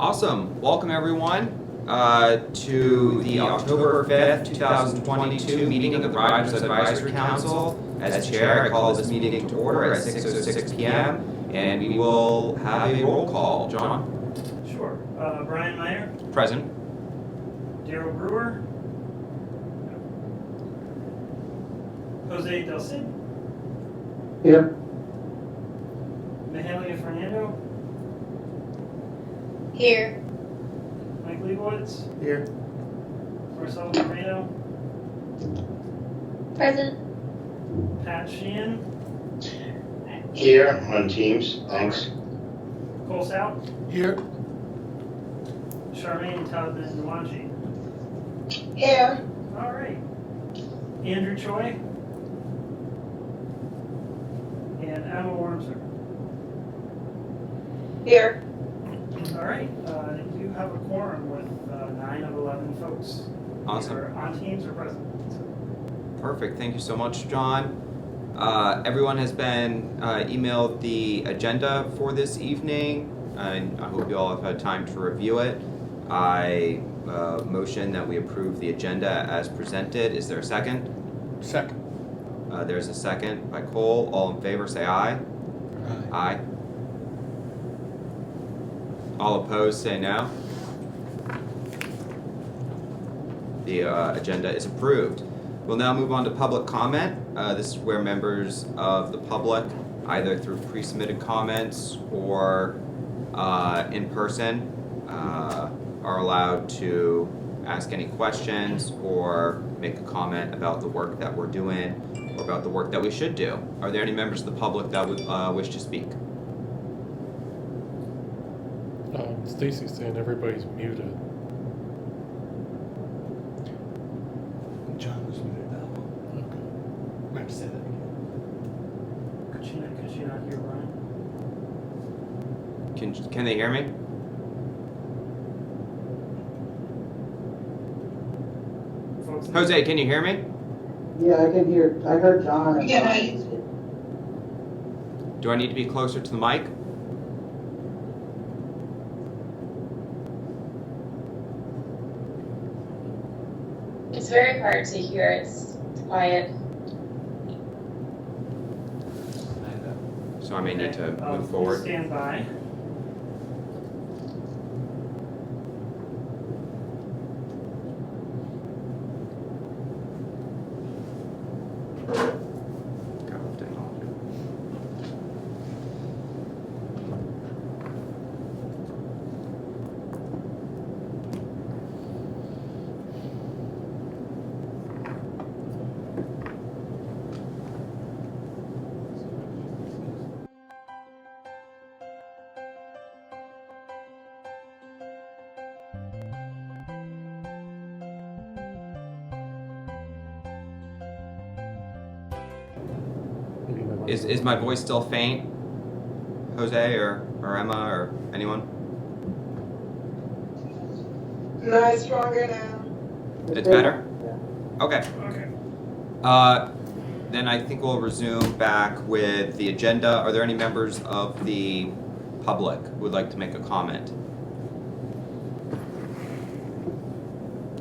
Awesome. Welcome everyone to the October 5th, 2022 meeting of the Riders Advisory Council. As chair, I call this meeting to order at 6:06 p.m. and we will have a roll call. John? Sure. Brian Meyer? Present. Daryl Brewer? Jose Del Cid? Here. Mahalia Fernando? Here. Mike Leibowitz? Here. Marcelo Moreno? Present. Pat Sheehan? Here on Teams, thanks. Cole Stout? Here. Charmaine Talbot-Nwanji? Here. All right. Andrew Choi? And Emma Wormser? Here. All right. You have a quorum with 9 of 11 folks. Awesome. Either on Teams or present. Perfect. Thank you so much, John. Everyone has been emailed the agenda for this evening, and I hope you all have had time to review it. I motion that we approve the agenda as presented. Is there a second? Second. There's a second by Cole. All in favor, say aye. Aye. All opposed, say no. The agenda is approved. We'll now move on to public comment. This is where members of the public, either through pre-submitted comments or in person, are allowed to ask any questions or make a comment about the work that we're doing or about the work that we should do. Are there any members of the public that would wish to speak? Stacy's saying everybody's muted. John was muted now. Okay. We have to say that again. Could she not hear Brian? Can they hear me? Folks, Jose, can you hear me? Yeah, I can hear. I heard John. And Yeah. Do I need to be closer to the mic? It's very hard to hear. It's quiet. So I may need to Okay, move please forward. Stand by. Is my voice still faint? Jose or Emma or anyone? No, it's stronger now. It's better? Yeah. Okay. Okay. Then I think we'll resume back with the agenda. Are there any members of the public who would like to make a comment?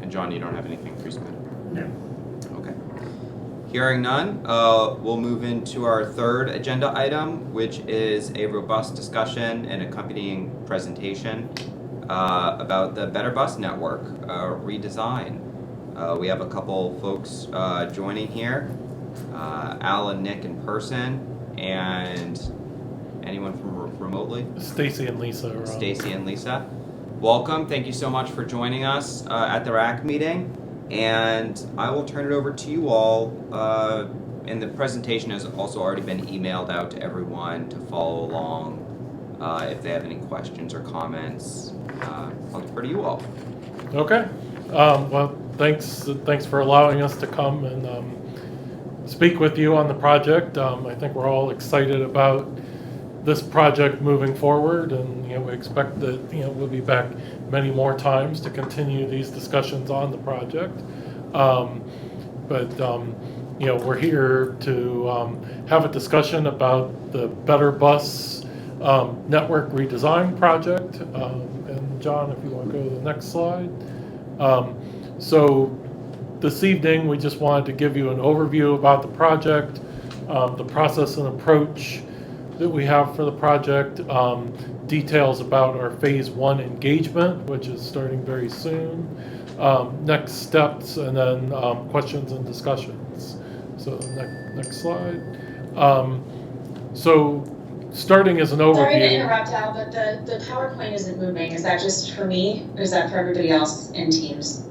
And John, you don't have anything pre-submitted? No. Okay. Hearing none, we'll move into our third agenda item, which is a robust discussion and accompanying presentation about the Better Bus Network redesign. We have a couple folks joining here, Al and Nick in person, and anyone from remotely? Stacy and Lisa are on. Stacy and Lisa. Welcome. Thank you so much for joining us at the RAC meeting. And I will turn it over to you all. And the presentation has also already been emailed out to everyone to follow along if they have any questions or comments. I'll defer to you all. Okay. Well, thanks for allowing us to come and speak with you on the project. I think we're all excited about this project moving forward, and we expect that we'll be back many more times to continue these discussions on the project. We're here to have a discussion about the Better Bus network redesign project. And John, if you want to go to the next slide. So this evening, we just wanted to give you an overview about the project, the process and approach that we have for the project, details about our phase 1 engagement, which is starting very soon, next steps, and then questions and discussions. So next slide. So starting as an overview. Sorry to interrupt, Al, but the PowerPoint isn't moving. Is that just for me, or is that for everybody else in Teams?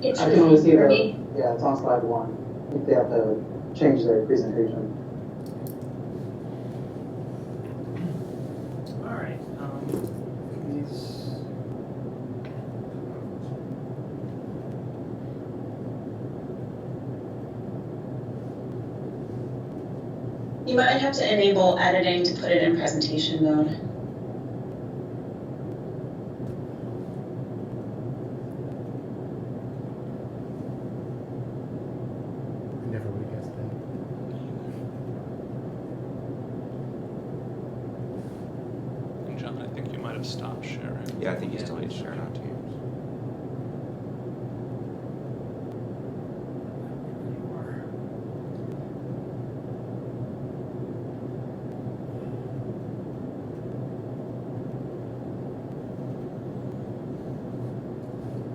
It's I can only see for the, me. yeah, it's on slide 1. If they have to change their presentation. All right, these. You might have to enable editing to put it in presentation mode. Never would have guessed that. John, I think you might have stopped sharing. Yeah, I think you still need to share it on Teams.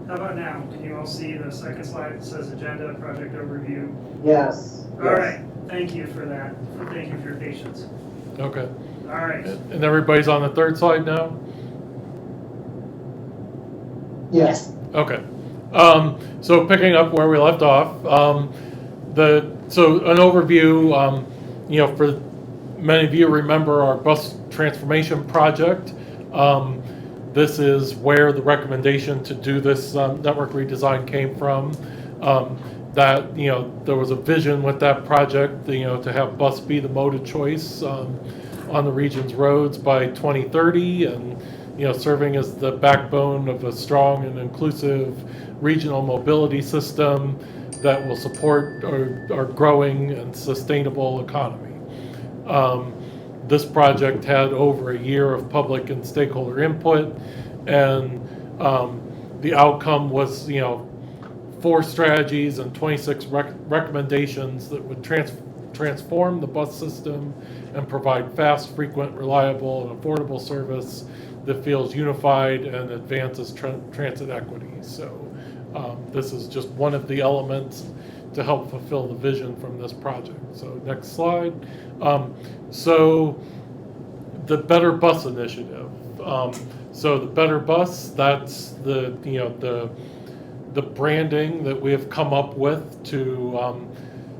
How about now? Can you all see the second slide that says agenda, project overview? Yes. All right, thank you for that. Thank you for your patience. Okay. All right. And everybody's on the third slide now? Yes. Okay. So picking up where we left off, so an overview, for many of you remember our bus transformation project. This is where the recommendation to do this network redesign came from. That, there was a vision with that project, to have bus be the mode of choice on the region's roads by 2030, and serving as the backbone of a strong and inclusive regional mobility system that will support our growing and sustainable economy. This project had over a year of public and stakeholder input, and the outcome was 4 strategies and 26 recommendations that would transform the bus system and provide fast, frequent, reliable, and affordable service that feels unified and advances transit equity. So this is just one of the elements to help fulfill the vision from this project. So next slide. So the Better Bus Initiative. So the Better Bus, that's the branding that we have come up with to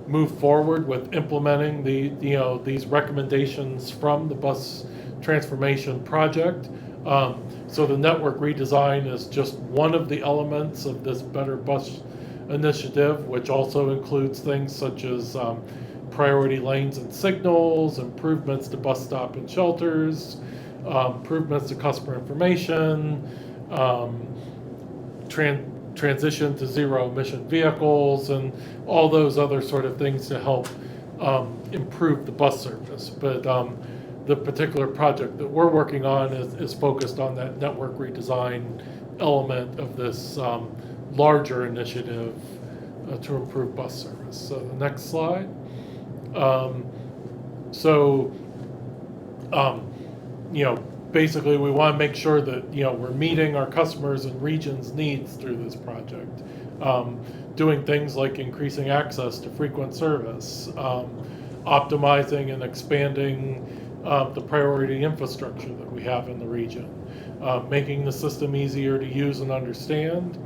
move forward with implementing these recommendations from the bus transformation project. So the network redesign is just one of the elements of this Better Bus Initiative, which also includes things such as priority lanes and signals, improvements to bus stop and shelters, improvements to customer information, transition to zero emission vehicles, and all those other sort of things to help improve the bus service. But the particular project that we're working on is focused on that network redesign element of this larger initiative to improve bus service. So the next slide. Basically we want to make sure that we're meeting our customers and regions' needs through this project. Doing things like increasing access to frequent service, optimizing and expanding the priority infrastructure that we have in the region, making the system easier to use and understand,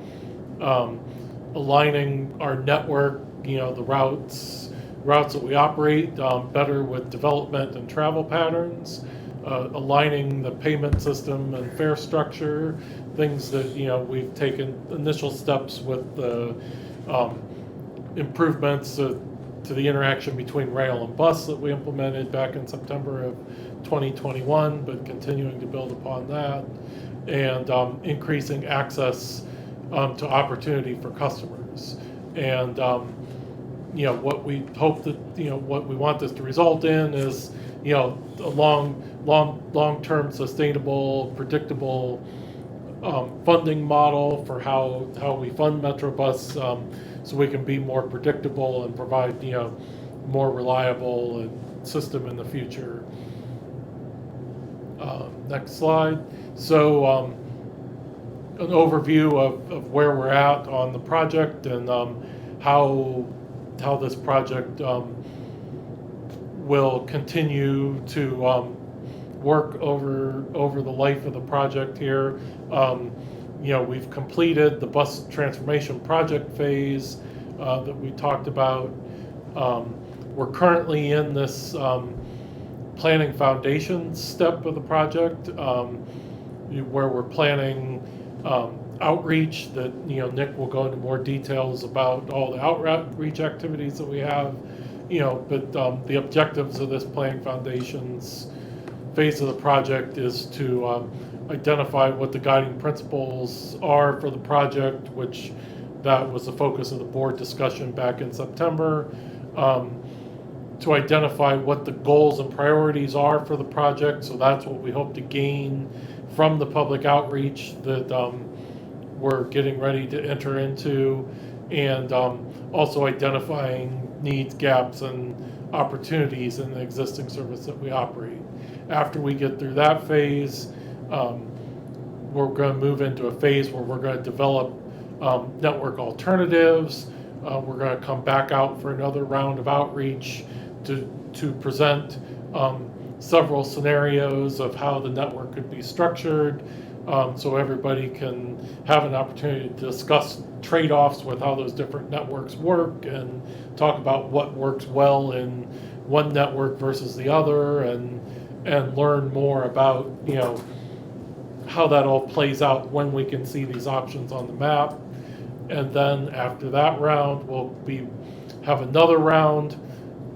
aligning our network, the routes that we operate better with development and travel patterns, aligning the payment system and fare structure, things that we've taken initial steps with the improvements to the interaction between rail and bus that we implemented back in September of 2021, but continuing to build upon that, and increasing access to opportunity for customers. And what we hope that what we want this to result in is a long-term sustainable, predictable funding model for how we fund Metrobus, so we can be more predictable and provide more reliable system in the future. Next slide. So an overview of where we're at on the project and how this project will continue to work over the life of the project here. We've completed the bus transformation project phase that we talked about. We're currently in this planning foundation step of the project, where we're planning outreach that Nick will go into more details about all the outreach activities that we have. But the objectives of this planning foundations phase of the project is to identify what the guiding principles are for the project, which that was the focus of the board discussion back in September. To identify what the goals and priorities are for the project, so that's what we hope to gain from the public outreach that we're getting ready to enter into, and also identifying needs, gaps, and opportunities in the existing service that we operate. After we get through that phase, we're going to move into a phase where we're going to develop network alternatives. We're going to come back out for another round of outreach to present several scenarios of how the network could be structured, so everybody can have an opportunity to discuss trade-offs with how those different networks work and talk about what works well in one network versus the other, and learn more about how that all plays out when we can see these options on the map. And then after that round, we'll have another round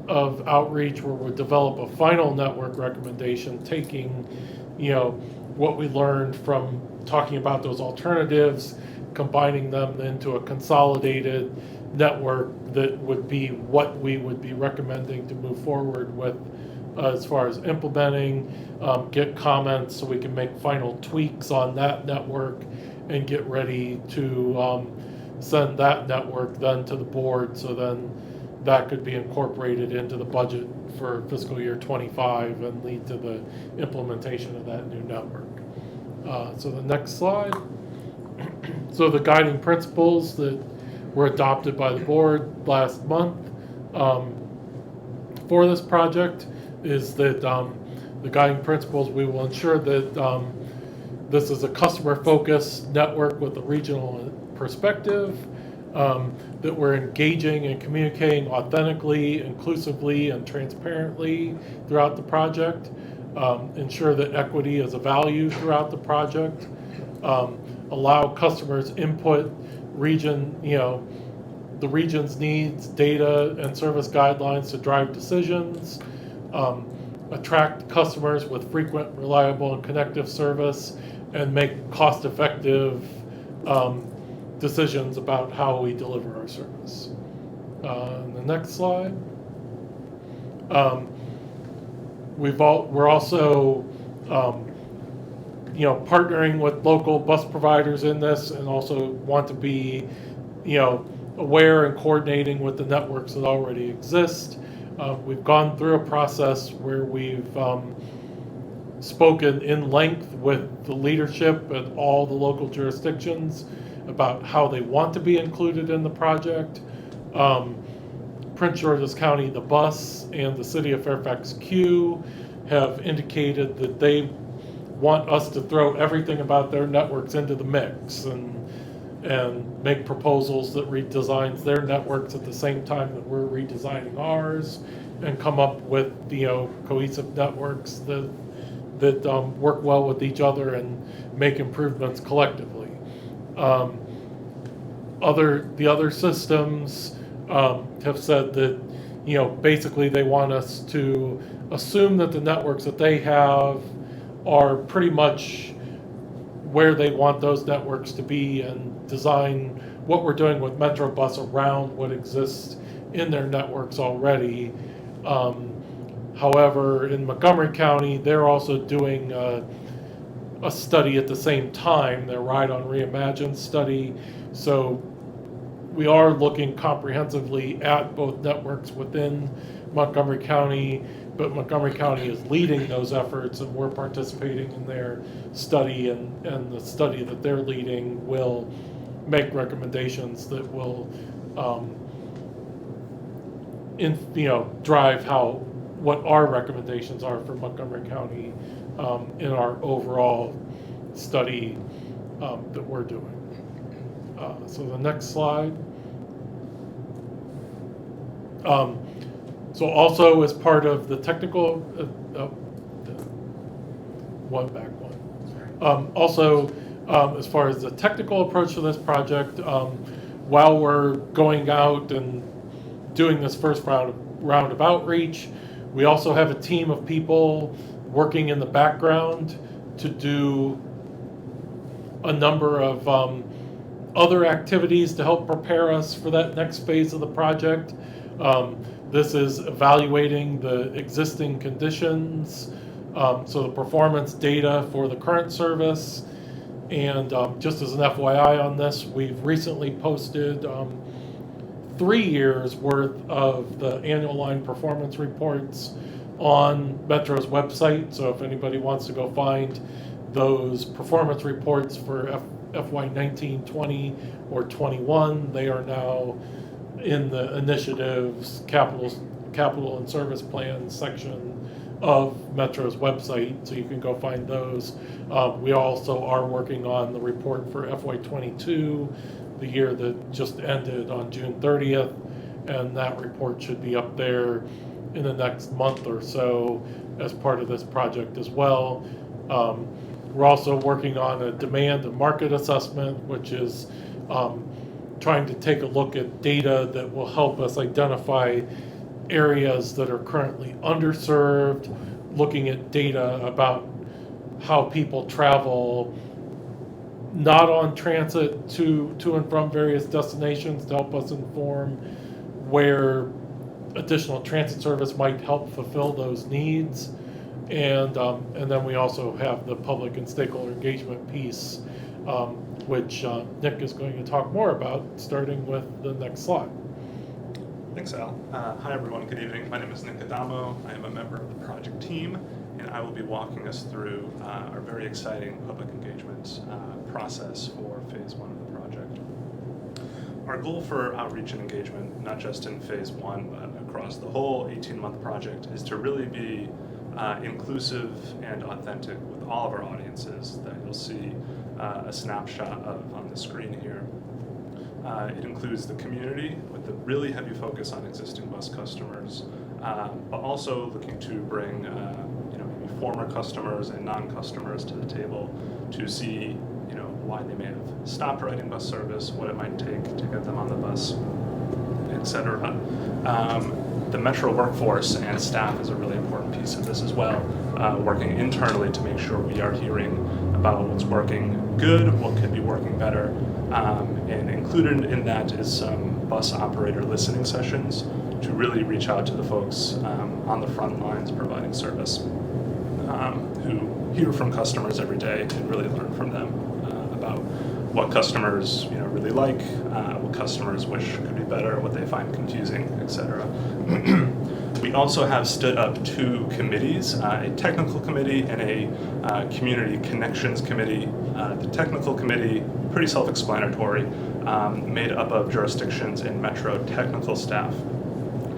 of outreach where we'll develop a final network recommendation, taking what we learned from talking about those alternatives, combining them into a consolidated network that would be what we would be recommending to move forward with as far as implementing, get comments so we can make final tweaks on that network and get ready to send that network then to the board, so then that could be incorporated into the budget for fiscal year 25 and lead to the implementation of that new network. So the next slide. So the guiding principles that were adopted by the board last month for this project is that the guiding principles, we will ensure that this is a customer-focused network with a regional perspective, that we're engaging and communicating authentically, inclusively, and transparently throughout the project, ensure that equity is a value throughout the project, allow customers input, the region's needs, data, and service guidelines to drive decisions, attract customers with frequent, reliable, and connective service, and make cost-effective decisions about how we deliver our service. The next slide. We're also partnering with local bus providers in this, and also want to be aware and coordinating with the networks that already exist. We've gone through a process where we've spoken in length with the leadership at all the local jurisdictions about how they want to be included in the project. Prince George's County, the bus, and the City of Fairfax Q have indicated that they want us to throw everything about their networks into the mix and make proposals that redesigns their networks at the same time that we're redesigning ours, and come up with cohesive networks that work well with each other and make improvements collectively. The other systems have said that basically they want us to assume that the networks that they have are pretty much where they want those networks to be, and design what we're doing with Metrobus around what exists in their networks already. However, in Montgomery County, they're also doing a study at the same time, their Ride on Reimagined study. So we are looking comprehensively at both networks within Montgomery County, but Montgomery County is leading those efforts, and we're participating in their study, and the study that they're leading will make recommendations that will drive what our recommendations are for Montgomery County in our overall study that we're doing. So the next slide. So also as part of the technical, as far as the technical approach to this project, while we're going out and doing this first round of outreach, we also have a team of people working in the background to do a number of other activities to help prepare us for that next phase of the project. This is evaluating the existing conditions, so the performance data for the current service. And just as an FYI on this, we've recently posted 3 years worth of the annual line performance reports on Metro's website. So if anybody wants to go find those performance reports for FY 19, 20, or 21, they are now in the initiatives, capital and service plan section of Metro's website, so you can go find those. We also are working on the report for FY 22, the year that just ended on June 30th, and that report should be up there in the next month or so as part of this project as well. We're also working on a demand and market assessment, which is trying to take a look at data that will help us identify areas that are currently underserved, looking at data about how people travel not on transit to and from various destinations to help us inform where additional transit service might help fulfill those needs. And then we also have the public and stakeholder engagement piece, which Nick is going to talk more about, starting with the next slide. Thanks, Al. Hi, everyone. Good evening. My name is Nick Adamo. I am a member of the project team, and I will be walking us through our very exciting public engagement process for phase 1 of the project. Our goal for outreach and engagement, not just in phase 1, but across the whole 18-month project, is to really be inclusive and authentic with all of our audiences that you'll see a snapshot of on the screen here. It includes the community with a really heavy focus on existing bus customers, but also looking to bring maybe former customers and non-customers to the table to see why they may have stopped riding bus service, what it might take to get them on the bus, etc. The Metro workforce and staff is a really important piece of this as well, working internally to make sure we are hearing about what's working good, what could be working better, and included in that is some bus operator listening sessions to really reach out to the folks on the front lines providing service, who hear from customers every day and really learn from them about what customers really like, what customers wish could be better, what they find confusing, etc. We also have stood up 2 committees, a technical committee and a community connections committee. The technical committee, pretty self-explanatory, made up of jurisdictions and Metro technical staff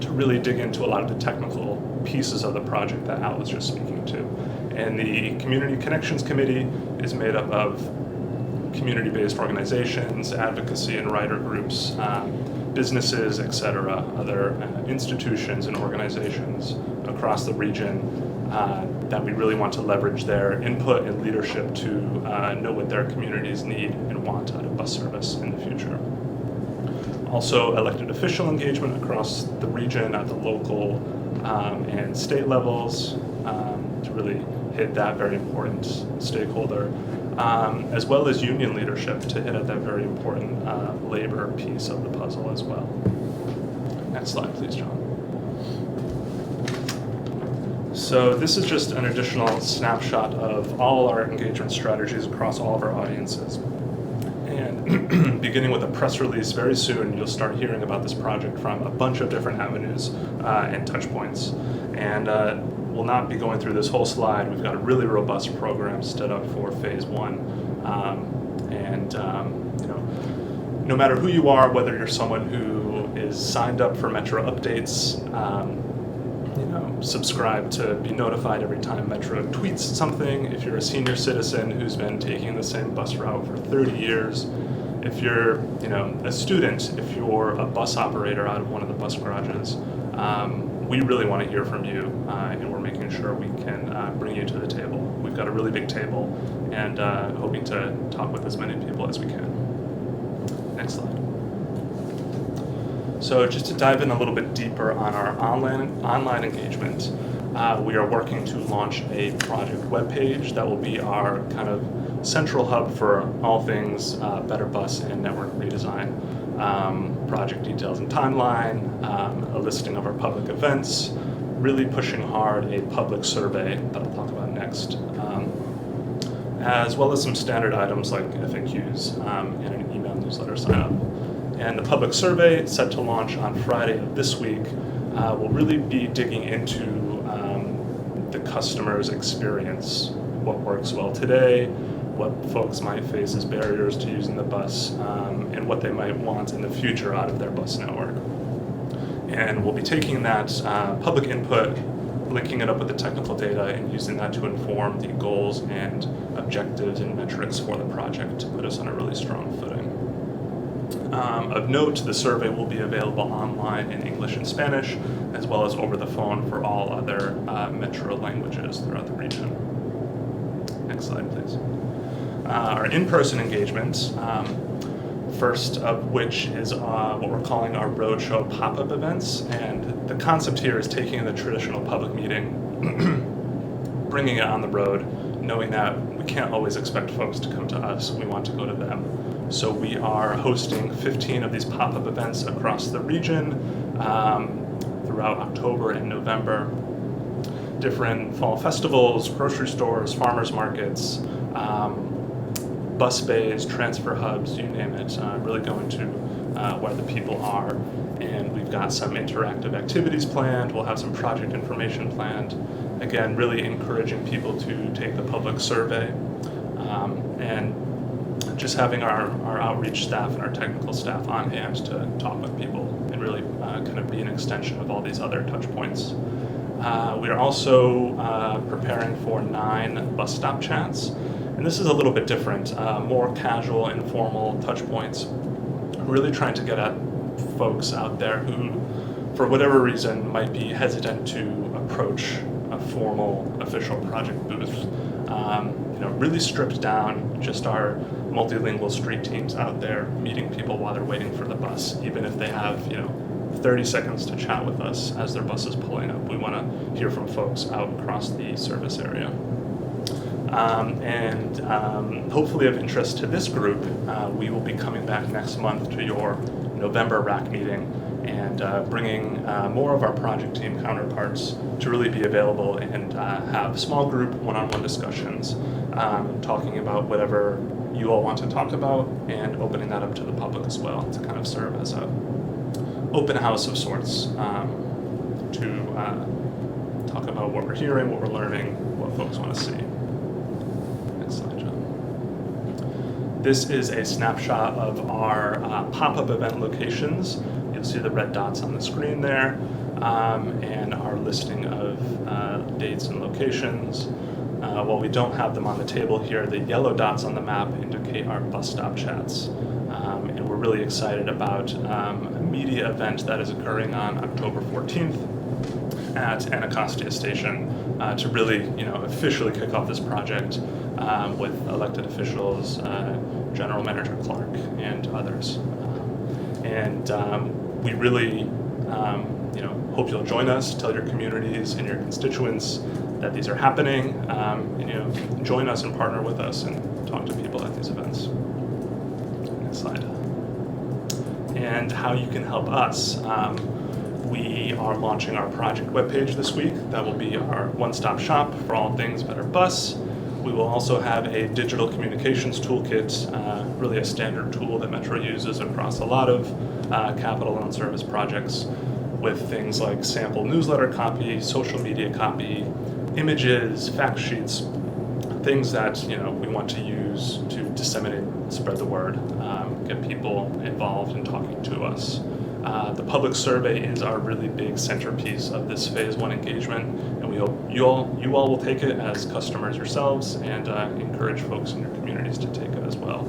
to really dig into a lot of the technical pieces of the project that Al was just speaking to. And the community connections committee is made up of community-based organizations, advocacy and rider groups, businesses, etc., other institutions and organizations across the region that we really want to leverage their input and leadership to know what their communities need and want out of bus service in the future. Also, elected official engagement across the region at the local and state levels to really hit that very important stakeholder, as well as union leadership to hit at that very important labor piece of the puzzle as well. Next slide, please, John. So this is just an additional snapshot of all our engagement strategies across all of our audiences. And beginning with a press release very soon, you'll start hearing about this project from a bunch of different avenues and touch points. And we'll not be going through this whole slide. We've got a really robust program stood up for phase one. No matter who you are, whether you're someone who is signed up for Metro updates, subscribe to be notified every time Metro tweets something, if you're a senior citizen who's been taking the same bus route for 30 years, if you're a student, if you're a bus operator out of one of the bus garages, we really want to hear from you, and we're making sure we can bring you to the table. We've got a really big table, and hoping to talk with as many people as we can. Next slide. So just to dive in a little bit deeper on our online engagement, we are working to launch a project webpage that will be our kind of central hub for all things Better Bus and network redesign. Project details and timeline, a listing of our public events, really pushing hard a public survey that I'll talk about next, as well as some standard items like FAQs and an email newsletter sign up. And the public survey, set to launch on Friday of this week, will really be digging into the customer's experience, what works well today, what folks might face as barriers to using the bus, and what they might want in the future out of their bus network. And we'll be taking that public input, linking it up with the technical data, and using that to inform the goals and objectives and metrics for the project to put us on a really strong footing. Of note, the survey will be available online in English and Spanish, as well as over the phone for all other Metro languages throughout the region. Next slide, please. Our in-person engagements, first of which is what we're calling our Roadshow pop-up events. And the concept here is taking the traditional public meeting, bringing it on the road, knowing that we can't always expect folks to come to us. We want to go to them. So we are hosting 15 of these pop-up events across the region throughout October and November. Different fall festivals, grocery stores, farmers markets, bus bays, transfer hubs, you name it, really going to where the people are. And we've got some interactive activities planned. We'll have some project information planned. Again, really encouraging people to take the public survey. And just having our outreach staff and our technical staff on hand to talk with people and really kind of be an extension of all these other touch points. We are also preparing for 9 bus stop chats. And this is a little bit different, more casual, informal touch points. Really trying to get at folks out there who, for whatever reason, might be hesitant to approach a formal official project booth. Really stripped down, just our multilingual street teams out there meeting people while they're waiting for the bus, even if they have 30 seconds to chat with us as their bus is pulling up. We want to hear from folks out across the service area. Hopefully of interest to this group, we will be coming back next month to your November RAC meeting and bringing more of our project team counterparts to really be available and have small group one-on-one discussions, talking about whatever you all want to talk about and opening that up to the public as well to kind of serve as a open house of sorts to talk about what we're hearing, what we're learning, what folks want to see. Next slide, John. This is a snapshot of our pop-up event locations. You'll see the red dots on the screen there, and our listing of dates and locations. While we don't have them on the table here, the yellow dots on the map indicate our bus stop chats. And we're really excited about a media event that is occurring on October 14th at Anacostia Station to really, officially kick off this project with elected officials, General Manager Clark, and others. We really, hope you'll join us, tell your communities and your constituents that these are happening, and join us and partner with us and talk to people at these events. Next slide. And how you can help us. We are launching our project webpage this week. That will be our one-stop shop for all things Better Bus. We will also have a digital communications toolkit, really a standard tool that Metro uses across a lot of capital and service projects, with things like sample newsletter copy, social media copy, images, fact sheets, things that we want to use to disseminate, spread the word, get people involved in talking to us. The public survey is our really big centerpiece of this phase 1 engagement, and we hope you all will take it as customers yourselves, and encourage folks in your communities to take it as well.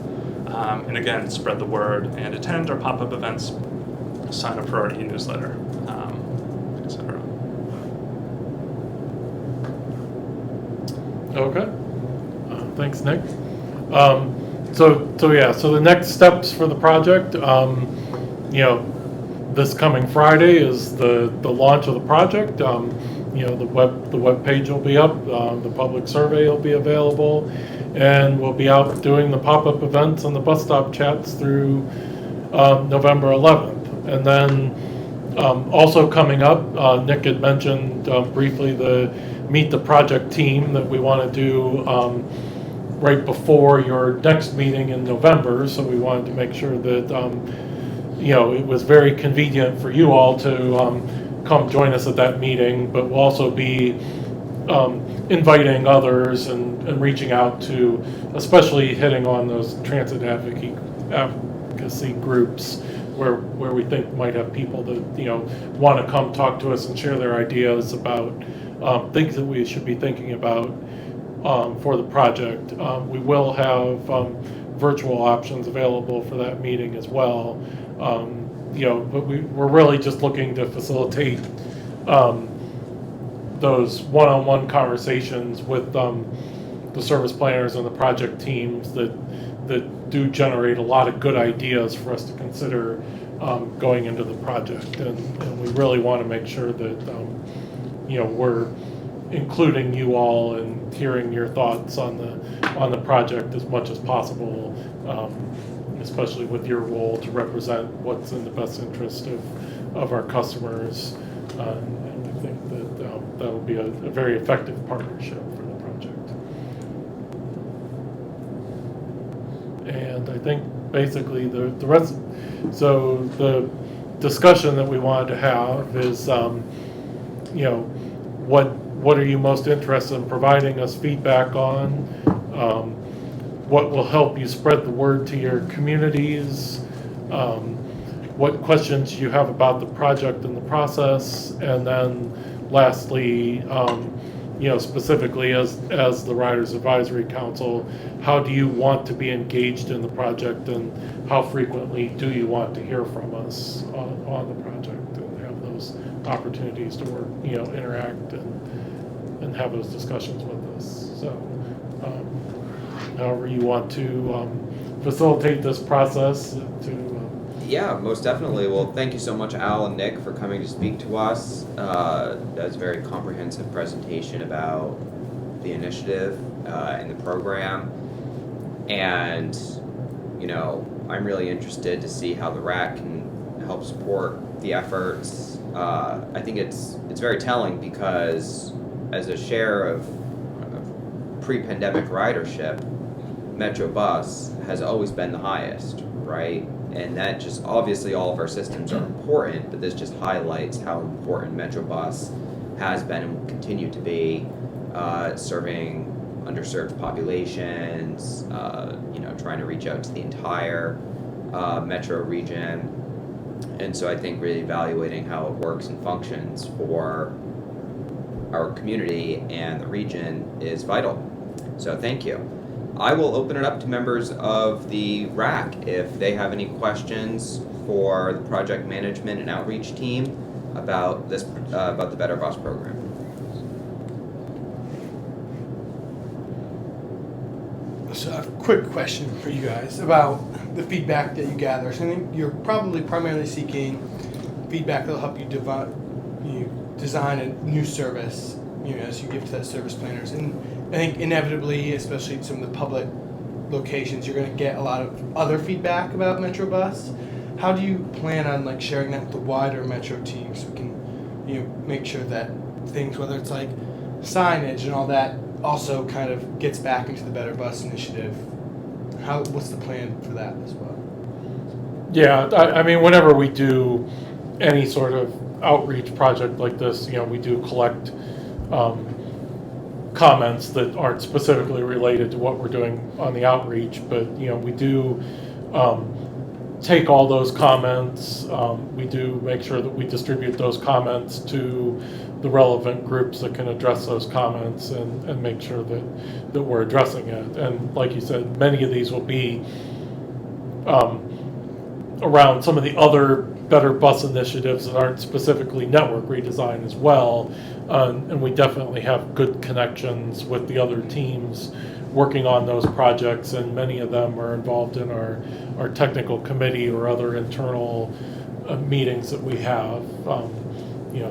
And again, spread the word and attend our pop-up events, sign up for our e-newsletter, etc. Okay. Thanks, Nick. So the next steps for the project, this coming Friday is the launch of the project. The web page will be up, the public survey will be available, and we'll be out doing the pop-up events and the bus stop chats through November 11th. And then also coming up, Nick had mentioned briefly the Meet the Project team that we want to do right before your next meeting in November. So we wanted to make sure that it was very convenient for you all to come join us at that meeting, but we'll also be inviting others and reaching out to, especially hitting on those transit advocacy groups where we think might have people that want to come talk to us and share their ideas about things that we should be thinking about for the project. We will have virtual options available for that meeting as well. But we're really just looking to facilitate those one-on-one conversations with the service planners and the project teams that do generate a lot of good ideas for us to consider going into the project. And we really want to make sure that we're including you all and hearing your thoughts on the project as much as possible, especially with your role to represent what's in the best interest of our customers. And I think that will be a very effective partnership for the project. And I think basically the rest, so the discussion that we wanted to have is, what are you most interested in providing us feedback on? What will help you spread the word to your communities? What questions you have about the project and the process? And then lastly, specifically as the Riders Advisory Council, how do you want to be engaged in the project, and how frequently do you want to hear from us on the project and have those opportunities to work, interact and have those discussions with us. So however you want to facilitate this process Yeah, most definitely. Well, thank you so much, Al and Nick, for coming to speak to us. That was a very comprehensive presentation about the initiative and the program. And, I'm really interested to see how the RAC can help support the efforts. I think it's very telling because as a share of pre-pandemic ridership, Metro Bus has always been the highest, right? And that just, obviously all of our systems are important, but this just highlights how important Metro Bus has been and will continue to be, serving underserved populations, trying to reach out to the entire metro region. And so I think really evaluating how it works and functions for our community and the region is vital. So thank you. I will open it up to members of the RAC if they have any questions for the project management and outreach team about this, about the Better Bus program. So a quick question for you guys about the feedback that you gather. So I think you're probably primarily seeking feedback that will help you design a new service, as you give to the service planners. And I think inevitably, especially in some of the public locations, you're going to get a lot of other feedback about Metro Bus. how do you plan on like sharing that with the wider Metro team so we can, make sure that things, whether it's like signage and all that, also kind of gets back into the Better Bus initiative? What's the plan for that as well? Yeah, I mean, whenever we do any sort of outreach project like this, we do collect comments that aren't specifically related to what we're doing on the outreach, but we do take all those comments. We do make sure that we distribute those comments to the relevant groups that can address those comments and make sure that we're addressing it. And like you said, many of these will be around some of the other Better Bus initiatives that aren't specifically network redesign as well. And we definitely have good connections with the other teams working on those projects, and many of them are involved in our technical committee or other internal meetings that we have.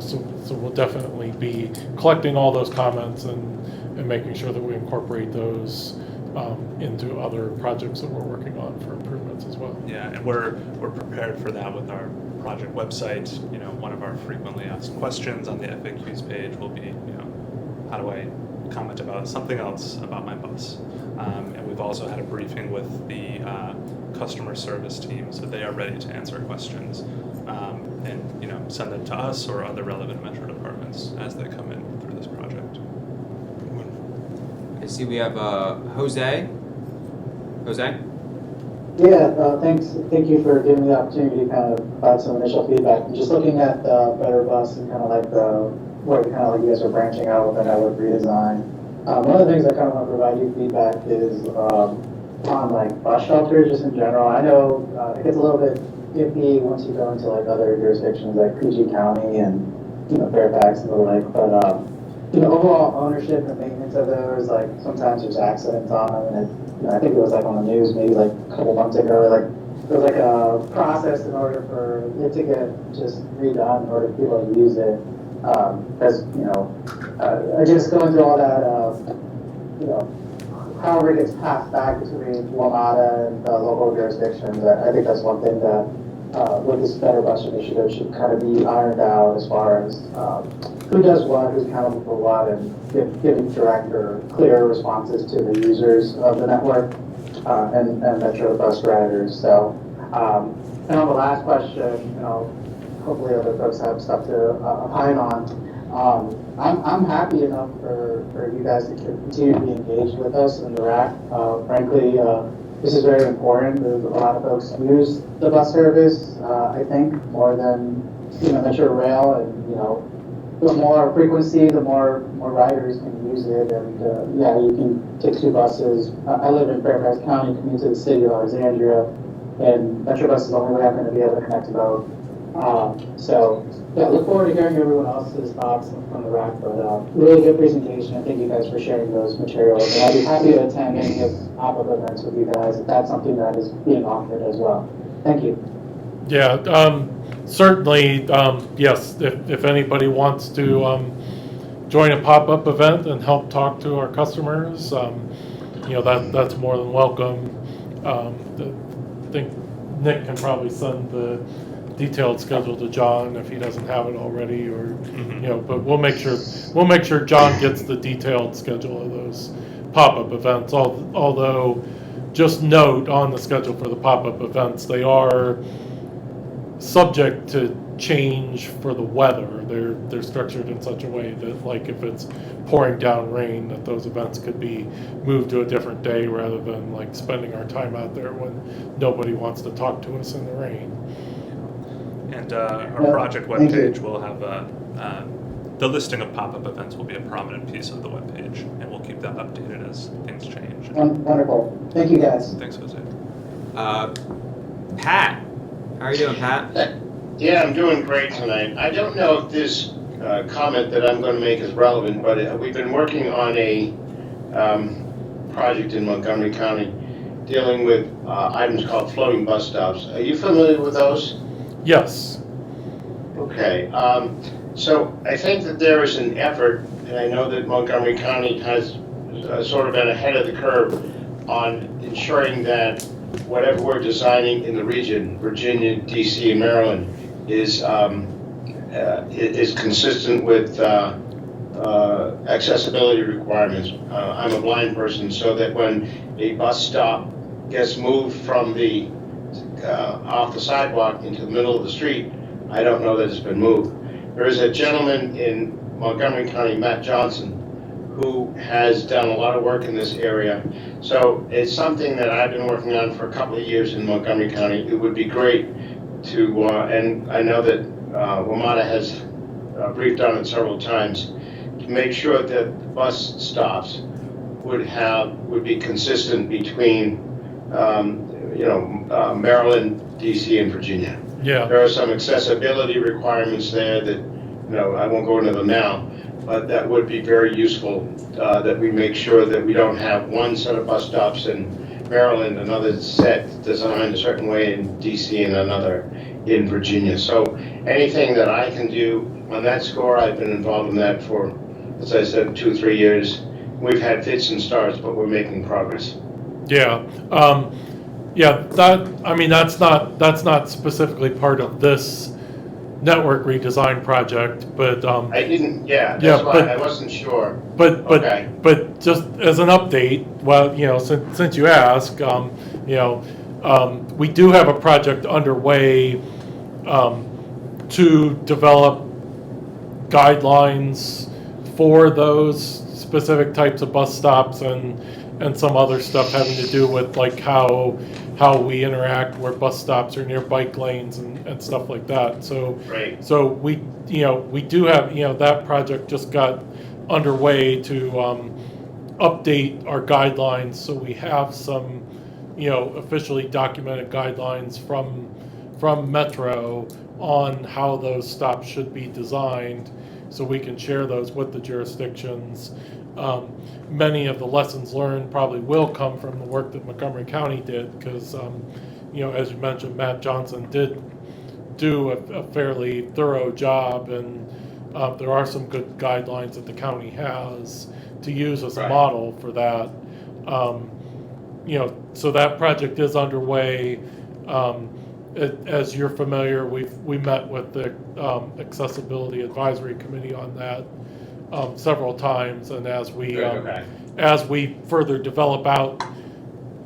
So we'll definitely be collecting all those comments and making sure that we incorporate those into other projects that we're working on for improvements as well. Yeah, and we're prepared for that with our project website. One of our frequently asked questions on the FAQs page will be, how do I comment about something else about my bus? And we've also had a briefing with the customer service team, so they are ready to answer questions and send them to us or other relevant Metro departments as they come in through this project. I see we have Jose. Jose? Yeah, thanks. Thank you for giving me the opportunity to kind of provide some initial feedback. Just looking at the Better Bus and kind of like where kind of like you guys are branching out with the network redesign. One of the things I kind of want to provide you feedback is on like bus shelters just in general. I know it gets a little bit iffy once you go into like other jurisdictions like PG County and Fairfax and the like, but overall ownership and maintenance of those, like sometimes there's accidents on them, and I think it was like on the news maybe like a couple months ago, like there was like a process in order for it to get just redone in order for people to use it. As I just going through all that, however it gets passed back between WMATA and local jurisdictions, I think that's one thing that with this Better Bus initiative should kind of be ironed out as far as who does what, who's accountable for what, and giving direct or clear responses to the users of the network and Metro bus riders. So, and on the last question, hopefully other folks have stuff to opine on. I'm happy enough for you guys to continue to be engaged with us in the RAC. Frankly, this is very important. There's a lot of folks use the bus service, I think, more than Metro Rail, and the more frequency, the more riders can use it. And you can take two buses. I live in Fairfax County, commute to the city of Alexandria, and Metro Bus is the only way I'm going to be able to connect to both. Look forward to hearing everyone else's thoughts from the RAC, but really good presentation, and thank you guys for sharing those materials. And I'd be happy to attend any of pop-up events with you guys if that's something that is being offered as well. Thank you. Yeah, certainly, yes, if anybody wants to join a pop-up event and help talk to our customers, that's more than welcome. I think Nick can probably send the detailed schedule to John if he doesn't have it already, or but we'll make sure John gets the detailed schedule of those pop-up events. Although, just note on the schedule for the pop-up events, they are subject to change for the weather. They're structured in such a way that, like, if it's pouring down rain, that those events could be moved to a different day rather than like spending our time out there when nobody wants to talk to us in the rain. And our project webpage will have the listing of pop-up events will be a prominent piece of the webpage, and we'll keep that updated as things change. Wonderful. Thank you, guys. Thanks, Jose. Pat, how are you doing, Pat? Yeah, I'm doing great tonight. I don't know if this comment that I'm going to make is relevant, but we've been working on a project in Montgomery County dealing with items called floating bus stops. Are you familiar with those? Yes. Okay. So I think that there is an effort, and I know that Montgomery County has sort of been ahead of the curve on ensuring that whatever we're designing in the region, Virginia, DC, and Maryland, is consistent with accessibility requirements. I'm a blind person, so that when a bus stop gets moved from the off the sidewalk into the middle of the street, I don't know that it's been moved. There is a gentleman in Montgomery County, Matt Johnson, who has done a lot of work in this area. So it's something that I've been working on for a couple of years in Montgomery County. It would be great to, and I know that WMATA has briefed on it several times, to make sure that the bus stops would be consistent between Maryland, DC, and Virginia. Yeah. There are some accessibility requirements there that, I won't go into them now, but that would be very useful, that we make sure that we don't have one set of bus stops in Maryland, another set designed a certain way in DC, and another in Virginia. So anything that I can do on that score, I've been involved in that for, as I said, 2-3 years. We've had fits and starts, but we're making progress. Yeah. That's not specifically part of this network redesign project, but I didn't. Yeah, that's why I wasn't sure. But Okay. but just as an update, well, since you ask, we do have a project underway to develop guidelines for those specific types of bus stops and some other stuff having to do with like how we interact where bus stops are near bike lanes and stuff like that. So Right. so we do have, that project just got underway to update our guidelines, so we have some officially documented guidelines from Metro on how those stops should be designed, so we can share those with the jurisdictions. Many of the lessons learned probably will come from the work that Montgomery County did, because as you mentioned, Matt Johnson did do a fairly thorough job, and there are some good guidelines that the county has to use as a Right. model for that. So that project is underway. As you're familiar, we met with the Accessibility Advisory Committee on that several times, and as we further develop out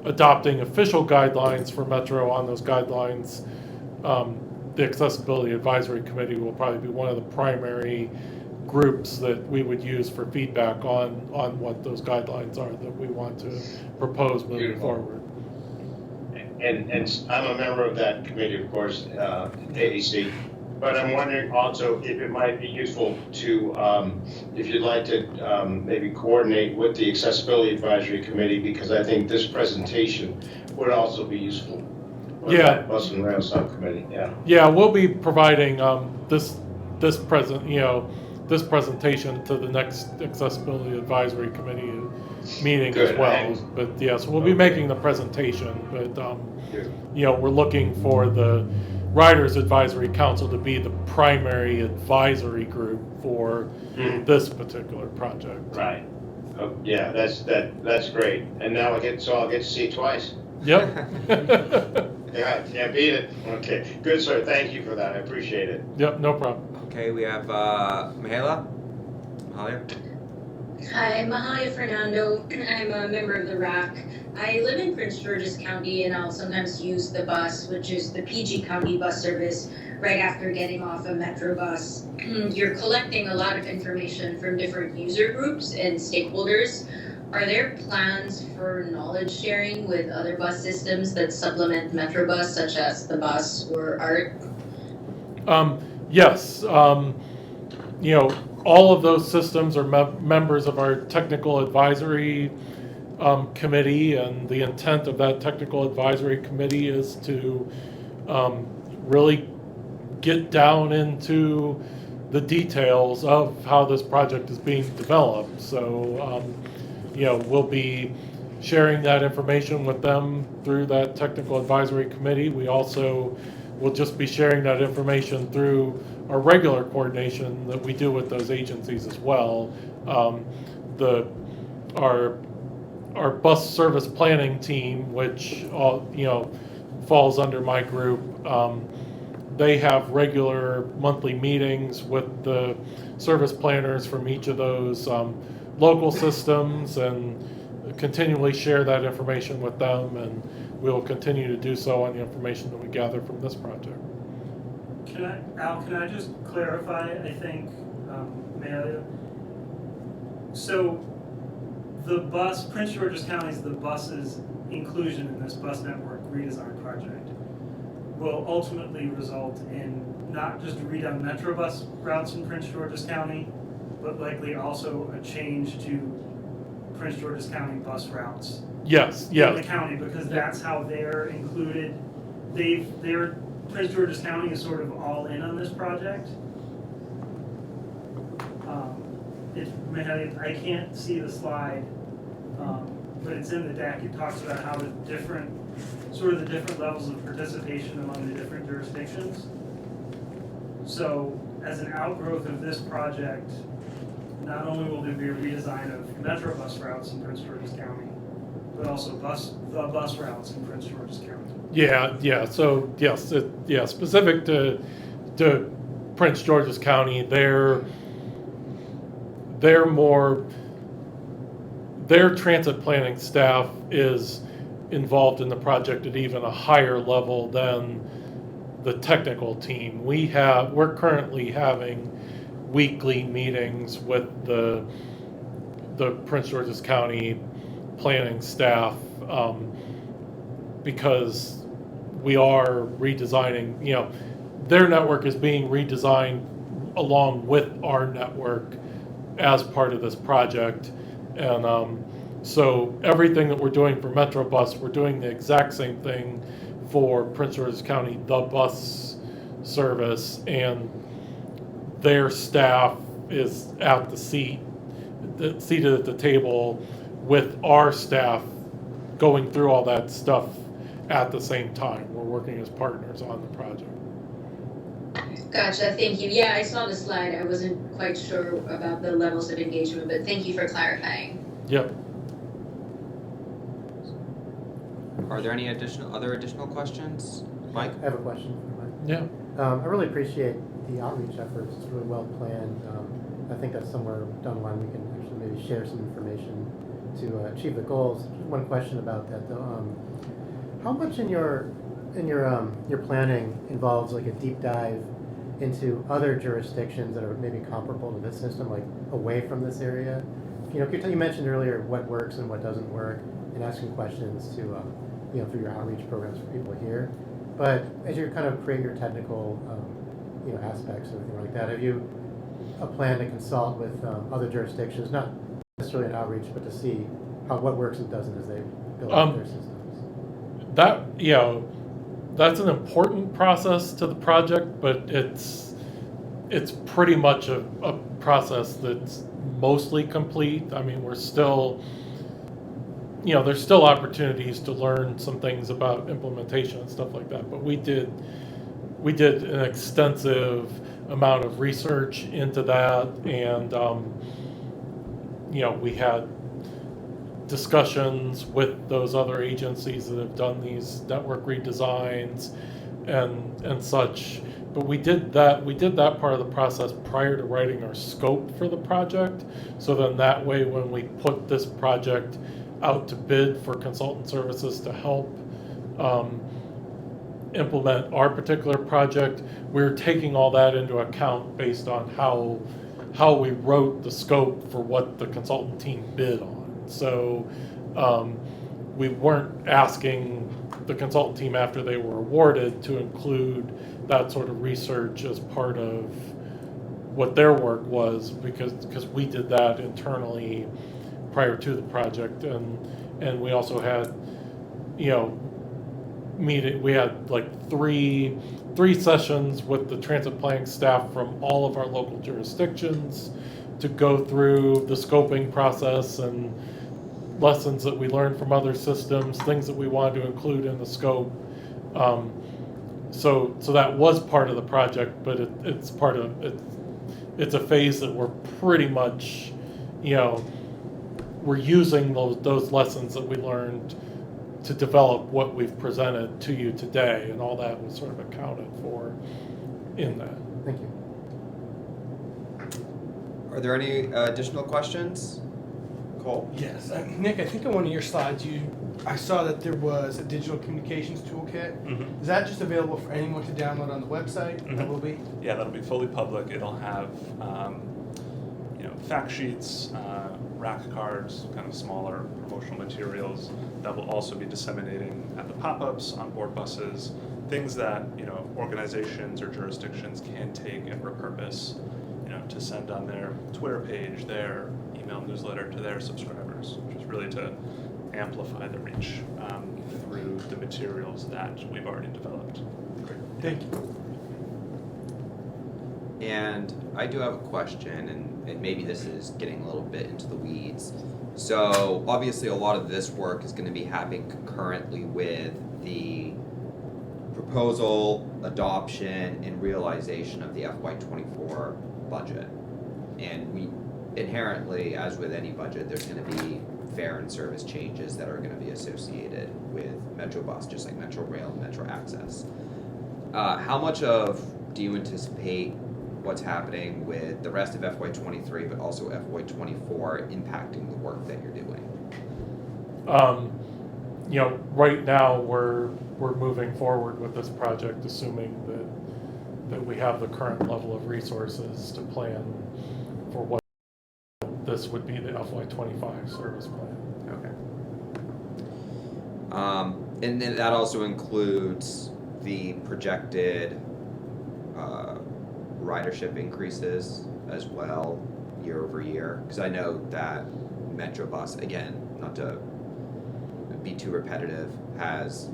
adopting official guidelines for Metro on those guidelines, the Accessibility Advisory Committee will probably be one of the primary groups that we would use for feedback on what those guidelines are that we want to propose moving Beautiful. forward. And I'm a member of that committee, of course, AAC. But I'm wondering also if it might be useful to, if you'd like to maybe coordinate with the Accessibility Advisory Committee, because I think this presentation would also be useful. Or Yeah. that Bus and Rail Subcommittee, yeah. Yeah, we'll be providing this presentation to the next Accessibility Advisory Committee meeting as Good. well. But yes, we'll be making the presentation. But Good. we're looking for the Riders Advisory Council to be the primary advisory group for this particular project. Right. Oh, yeah, that's great. And now I'll get to see it twice. Yep. Yeah, can't beat it. Okay, good, sir. Thank you for that. I appreciate it. Yep, no problem. Okay, we have Mahala. Mahalia? Hi, Mahalia Fernando. I'm a member of the RAC. I live in Prince George's County, and I'll sometimes use the bus, which is the PG County bus service, right after getting off a Metro bus. You're collecting a lot of information from different user groups and stakeholders. Are there plans for knowledge sharing with other bus systems that supplement Metrobus, such as the bus or ART? Yes. All of those systems are members of our technical advisory committee, and the intent of that technical advisory committee is to really get down into the details of how this project is being developed. So, we'll be sharing that information with them through that technical advisory committee. We also will just be sharing that information through our regular coordination that we do with those agencies as well. Our our bus service planning team, which falls under my group. They have regular monthly meetings with the service planners from each of those local systems and continually share that information with them, and we'll continue to do so on the information that we gather from this project. Al, can I just clarify, I think, may I? So the bus, Prince George's County's the bus's inclusion in this bus network redesign project will ultimately result in not just redone Metro bus routes in Prince George's County, but likely also a change to Prince George's County bus routes. Yes. In the county, because that's how they're included. Prince George's County is sort of all in on this project. I can't see the slide, but it's in the deck. It talks about how the different levels of participation among the different jurisdictions. So as an outgrowth of this project, not only will there be a redesign of Metro bus routes in Prince George's County, but also the bus routes in Prince George's County. Yeah. So yes, specific to Prince George's County, their transit planning staff is involved in the project at even a higher level than the technical team. We're currently having weekly meetings with the Prince George's County planning staff because we are redesigning, their network is being redesigned along with our network as part of this project. And so everything that we're doing for Metro Bus, we're doing the exact same thing for Prince George's County, the bus service, and their staff is at the seated at the table with our staff going through all that stuff at the same time. We're working as partners on the project. Gotcha, thank you. Yeah, I saw the slide. I wasn't quite sure about the levels of engagement, but thank you for clarifying. Yep. Are there any other additional questions? Mike? I have a question for Mike. Yeah. I really appreciate the outreach efforts. It's really well planned. I think that somewhere down the line we can actually maybe share some information to achieve the goals. One question about that though. How much in your planning involves like a deep dive into other jurisdictions that are maybe comparable to this system, like away from this area? You mentioned earlier what works and what doesn't work, and asking questions to through your outreach programs for people here. But as you kind of create your technical aspects and everything like that, have you a plan to consult with other jurisdictions, not necessarily an outreach, but to see what works and doesn't as they build up their systems? That's an important process to the project, but it's pretty much a process that's mostly complete. I mean, we're still, there's still opportunities to learn some things about implementation and stuff like that, but we did an extensive amount of research into that, and we had discussions with those other agencies that have done these network redesigns and such. But we did that part of the process prior to writing our scope for the project. So then that way, when we put this project out to bid for consultant services to help implement our particular project, we're taking all that into account based on how we wrote the scope for what the consultant team bid on. So we weren't asking the consultant team after they were awarded to include that sort of research as part of what their work was, because we did that internally prior to the project, and we also had we had like three sessions with the transit planning staff from all of our local jurisdictions to go through the scoping process and lessons that we learned from other systems, things that we wanted to include in the scope. So that was part of the project, but it's part of it. It's a phase that we're pretty much, we're using those lessons that we learned to develop what we've presented to you today, and all that was sort of accounted for in that. Thank you. Are there any additional questions? Cole? Yes, Nick, I think on one of your slides, I saw that there was a digital communications toolkit. Mhm. Is that just available for anyone to download on the website? That Mhm. will be? Yeah, that'll be fully public. It'll have, fact sheets, rack cards, kind of smaller promotional materials that will also be disseminating at the pop-ups on board buses, things that, organizations or jurisdictions can take and repurpose, to send on their Twitter page, their email newsletter to their subscribers, which is really to amplify the reach through the materials that we've already developed. Thank you. And I do have a question, and maybe this is getting a little bit into the weeds. So obviously a lot of this work is going to be happening concurrently with the proposal, adoption, and realization of the FY24 budget. And we inherently, as with any budget, there's going to be fare and service changes that are going to be associated with Metro Bus, just like Metro Rail and Metro Access. How much do you anticipate what's happening with the rest of FY23, but also FY24 impacting the work that you're doing? Right now we're moving forward with this project, assuming that we have the current level of resources to plan for what this would be the FY25 service plan. Okay. And then that also includes the projected ridership increases as well year over year, because I know that Metro Bus, again, not to be too repetitive, has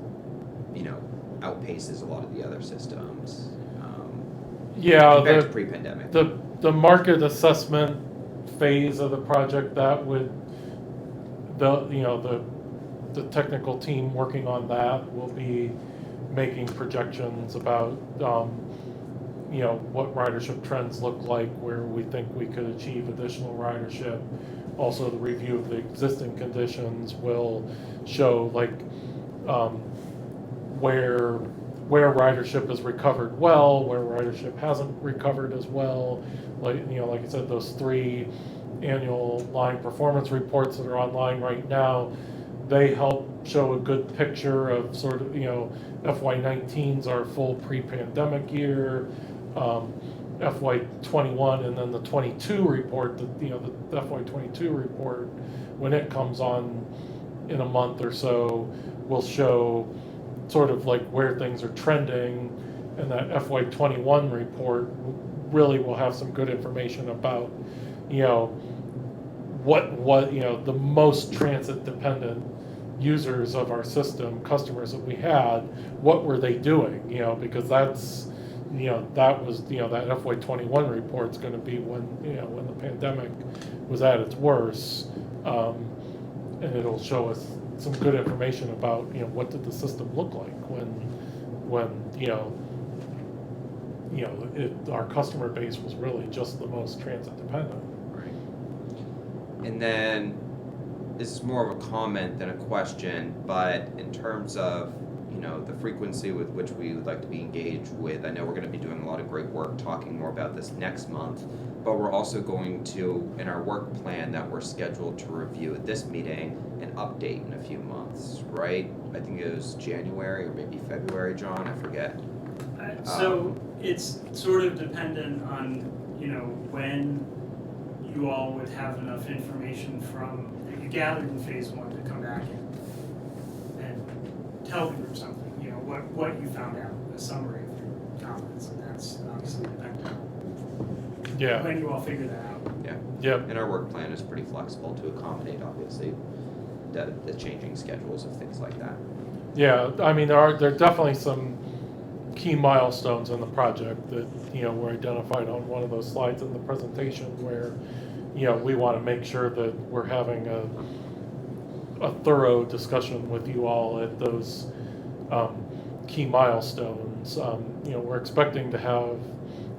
outpaces a lot of the other systems. Compared to pre-pandemic. The market assessment phase of the project, that would the technical team working on that will be making projections about what ridership trends look like, where we think we could achieve additional ridership. Also, the review of the existing conditions will show where ridership has recovered well, where ridership hasn't recovered as well. Like I said, those 3 annual line performance reports that are online right now, they help show a good picture of sort of, FY19's our full pre-pandemic year, FY21, and then the 22 report, the FY22 report, when it comes on in a month or so, will show sort of like where things are trending, and that FY21 report really will have some good information about, what the most transit dependent users of our system, customers that we had, what were they doing, because that's, that was, that FY21 report's going to be when the pandemic was at its worst, and it'll show us some good information about, what did the system look like when our customer base was really just the most transit dependent. Right. And then this is more of a comment than a question, but in terms of the frequency with which we would like to be engaged with, I know we're going to be doing a lot of great work talking more about this next month, but we're also going to, in our work plan that we're scheduled to review at this meeting, an update in a few months, right? I think it was January or maybe February, John, I forget. So it's sort of dependent on, when you all would have enough information from, that you gathered in phase 1 to come back and tell the group something, what you found out, a summary of your comments, and that's obviously dependent on when you all figure that out. Yeah. Yep. And our work plan is pretty flexible to accommodate, obviously, the changing schedules of things like that. Yeah, I mean, there are definitely some key milestones in the project that, were identified on one of those slides in the presentation where, we want to make sure that we're having a thorough discussion with you all at those key milestones. We're expecting to have,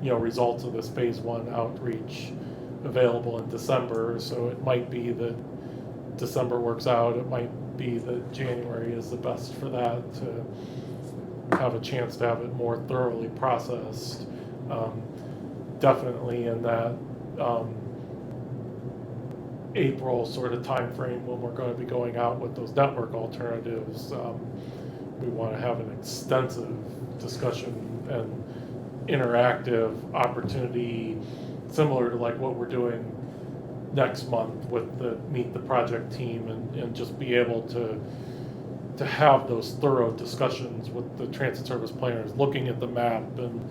results of this phase 1 outreach available in December, so it might be that, December works out, it might be that January is the best for that, to have a chance to have it more thoroughly processed. Definitely in that April sort of time frame when we're going to be going out with those network alternatives. We want to have an extensive discussion and interactive opportunity, similar to like what we're doing next month with the Meet the Project team, and just be able to have those thorough discussions with the transit service planners, looking at the map and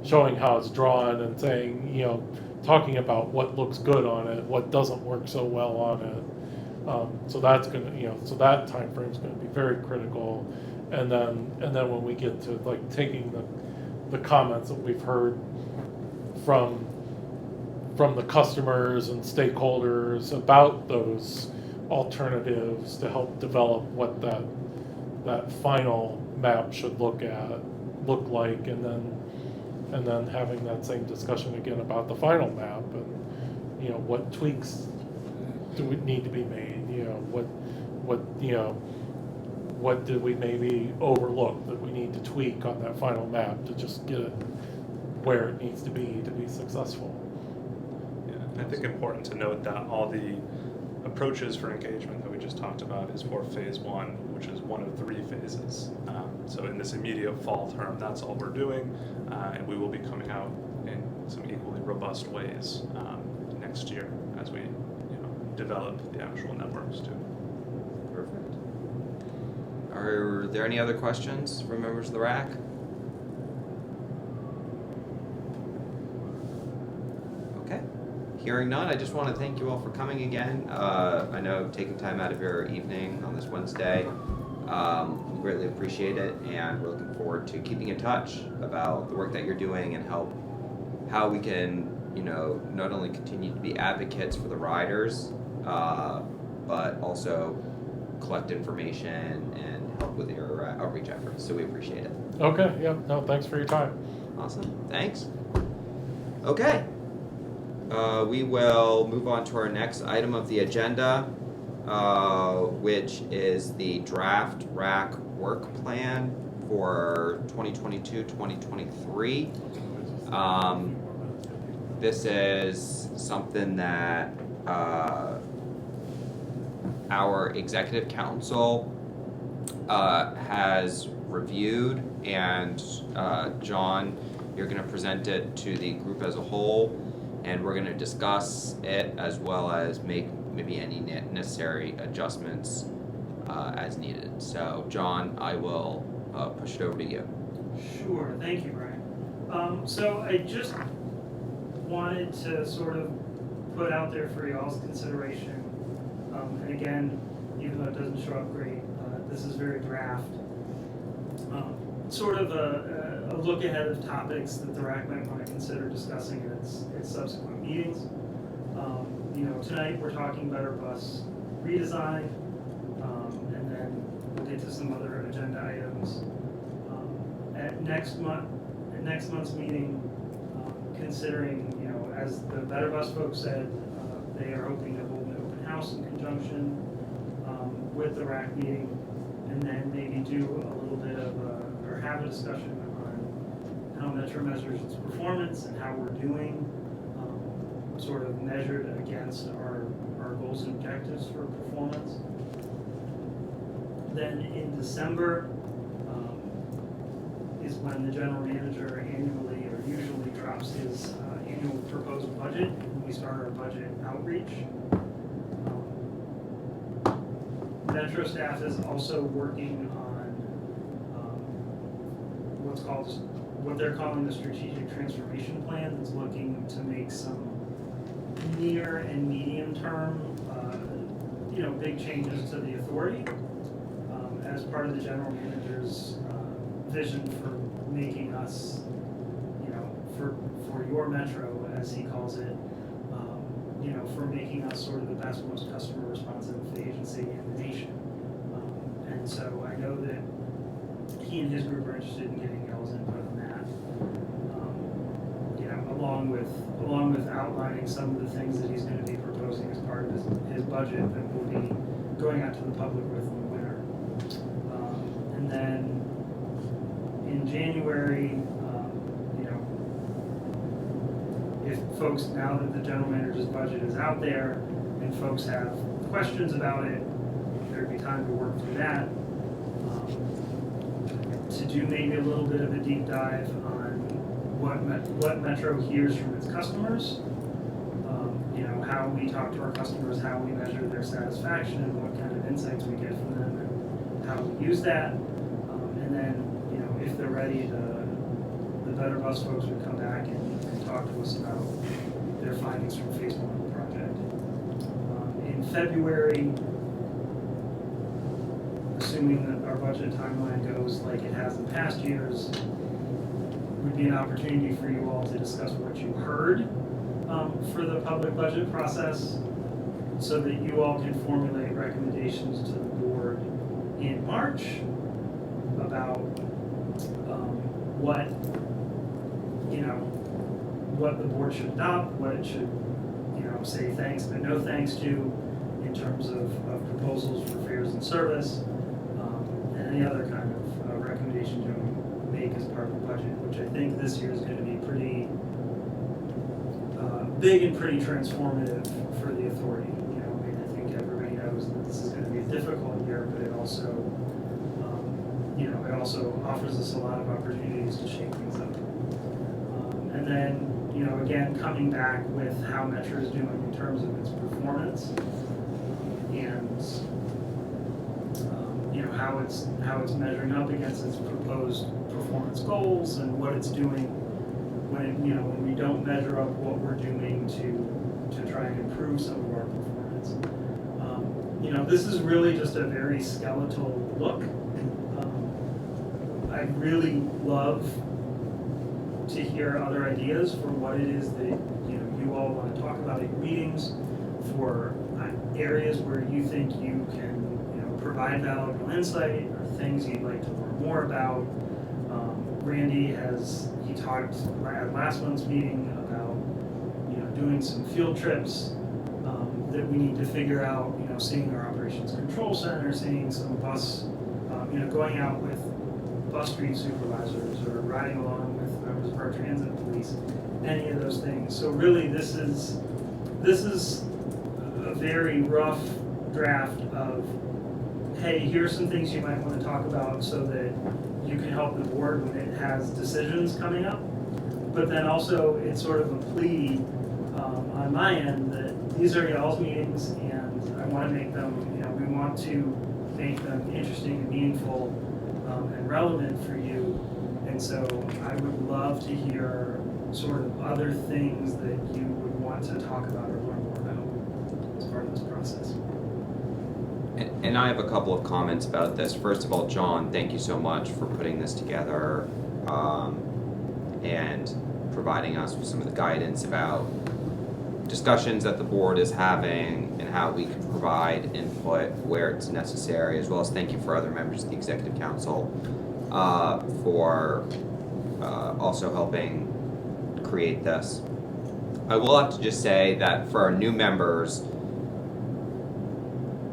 showing how it's drawn and saying, you know, talking about what looks good on it, what doesn't work so well on it. So that's gonna, you know, so that time frame is gonna be very critical. And then when we get to like taking the comments that we've heard from the customers and stakeholders about those alternatives to help develop what that final map should look like, and then having that same discussion again about the final map, and you know, what tweaks do we need to be made, you know, what did we maybe overlook that we need to tweak on that final map to just get it where it needs to be successful. Yeah, I think important to note that all the approaches for engagement that we just talked about is for phase one, which is one of 3 phases. So in this immediate fall term, that's all we're doing, and we will be coming out in some equally robust ways next year as we, you know, develop the actual networks too. Perfect. Are there any other questions from members of the RAC? Okay. Hearing none, I just want to thank you all for coming again. I know taking time out of your evening on this Wednesday. We greatly appreciate it, and we're looking forward to keeping in touch about the work that you're doing and how we can, you know, not only continue to be advocates for the riders, but also collect information and help with your outreach efforts. So we appreciate it. Okay, yeah, no, thanks for your time. Awesome, thanks. Okay, we will move on to our next item of the agenda, which is the draft RAC work plan for 2022-2023. This is something that our executive council has reviewed, and John, you're going to present it to the group as a whole, and we're going to discuss it as well as make maybe any necessary adjustments as needed. So John, I will push it over to you. Sure, thank you, Brian. So I just wanted to sort of put out there for y'all's consideration, and again, even though it doesn't show up great, this is very draft, sort of a look ahead of topics that the RAC might want to consider discussing in its subsequent meetings. You know, tonight we're talking better bus redesign, and then we'll get to some other agenda items. At next month's meeting, considering, you know, as the Better Bus folks said, they are hoping to hold an open house in conjunction with the RAC meeting, and then maybe do a little bit of or have a discussion on how Metro measures its performance and how we're doing, sort of measured against our goals and objectives for performance. Then in December is when the general manager annually or usually drops his annual proposed budget, and we start our budget outreach. Metro staff is also working on what they're calling the strategic transformation plan. That's looking to make some near and medium term, you know, big changes to the authority as part of the general manager's vision for making us, you know, for your metro, as he calls it, you know, for making us sort of the best, most customer responsive agency in the nation. And so I know that he and his group are interested in getting y'all's input on that. You know, along with outlining some of the things that he's going to be proposing as part of his budget that will be going out to the public with in the winter. And then in January, you know, if folks, now that the general manager's budget is out there and folks have questions about it, there'd be time to work through that. To do maybe a little bit of a deep dive on what Metro hears from its customers, you know, how we talk to our customers, how we measure their satisfaction, and what kind of insights we get from them, and how we use that. And then, you know, if they're ready, the Better Bus folks would come back and talk to us about their findings from phase 1 of the project. In February, assuming that our budget timeline goes like it has in past years, would be an opportunity for you all to discuss what you heard for the public budget process, so that you all can formulate recommendations to the board in March about what, you know, what the board should adopt, what it should, you know, say thanks but no thanks to in terms of proposals for fares and service, and any other kind of recommendations you make as part of the budget, which I think this year is going to be pretty big and pretty transformative for the authority. You know, I mean, I think everybody knows that this is going to be a difficult year, but it also, you know, it also offers us a lot of opportunities to shake things up. And then, you know, again, coming back with how Metro is doing in terms of its performance, and you know, how it's measuring up against its proposed performance goals, and what it's doing when, you know, when we don't measure up what we're doing to try and improve some of our performance. You know, this is really just a very skeletal look. I'd really love to hear other ideas for what it is that, you know, you all want to talk about at your meetings, for areas where you think you can, you know, provide valuable insight, or things you'd like to learn more about. Randy he talked at last month's meeting about, you know, doing some field trips that we need to figure out, you know, seeing our operations control center, seeing some bus, you know, going out with bus street supervisors, or riding along with members of our transit police, any of those things. So really, this is a very rough draft of, hey, here's some things you might want to talk about so that you can help the board when it has decisions coming up. But then also, it's sort of a plea on my end that these are y'all's meetings, and I want to make them, you know, we want to make them interesting and meaningful and relevant for you. And so I would love to hear sort of other things that you would want to talk about or learn more about as part of this process. And I have a couple of comments about this. First of all, John, thank you so much for putting this together and providing us with some of the guidance about discussions that the board is having and how we can provide input where it's necessary, as well as thank you for other members of the Executive Council for also helping create this. I will have to just say that for our new members,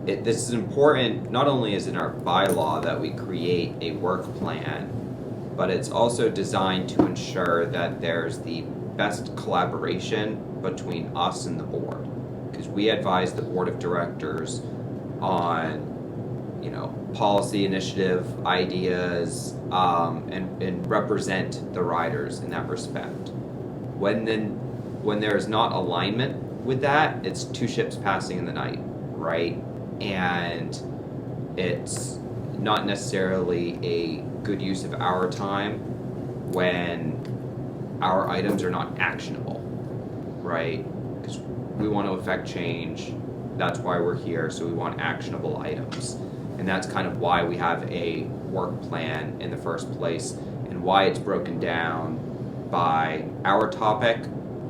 this is important. Not only is it in our bylaw that we create a work plan, but it's also designed to ensure that there's the best collaboration between us and the board, because we advise the board of directors on, you know, policy initiative ideas and represent the riders in that respect. When there's not alignment with that, it's two ships passing in the night, right? And it's not necessarily a good use of our time when our items are not actionable, right? Because we want to affect change. That's why we're here. So we want actionable items. And that's kind of why we have a work plan in the first place, and why it's broken down by our topic,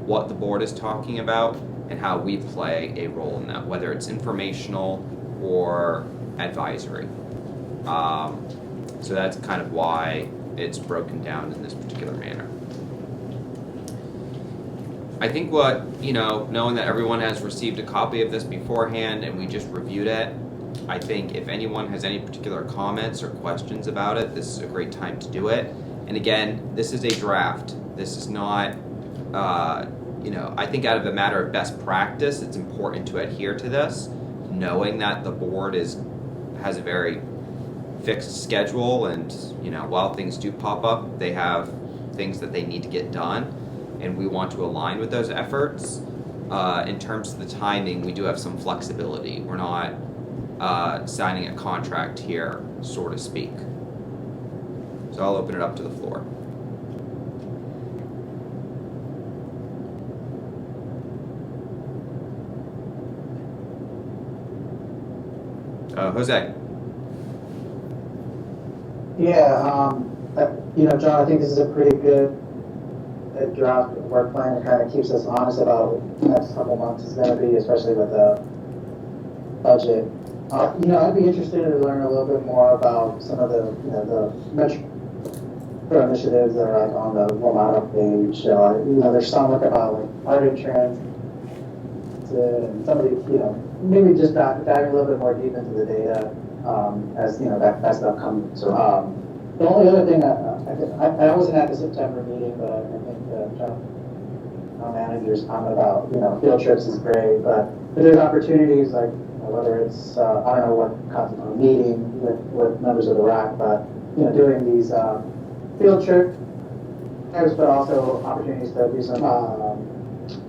what the board is talking about, and how we play a role in that, whether it's informational or advisory. So that's kind of why it's broken down in this particular manner. I think what, you know, knowing that everyone has received a copy of this beforehand and we just reviewed it, I think if anyone has any particular comments or questions about it, this is a great time to do it. And again, this is a draft. This is not, I think out of a matter of best practice, it's important to adhere to this, knowing that the board has a very fixed schedule, and while things do pop up, they have things that they need to get done, and we want to align with those efforts. In terms of the timing, we do have some flexibility. We're not signing a contract here, so to speak. So I'll open it up to the floor. Jose. Yeah, John, I think this is a pretty good draft work plan. It kind of keeps us honest about what the next couple months is going to be, especially with the budget. I'd be interested to learn a little bit more about some of the metro initiatives that are like on the Romano page. There's some like about like art and transit, and some of the, maybe just diving a little bit more deep into the data as that stuff comes. So the only other thing I wasn't at the September meeting, but I think the manager's comment about field trips is great, but there's opportunities like whether it's I don't know what meeting with members of the RAC, but doing these field trips, but also opportunities to do some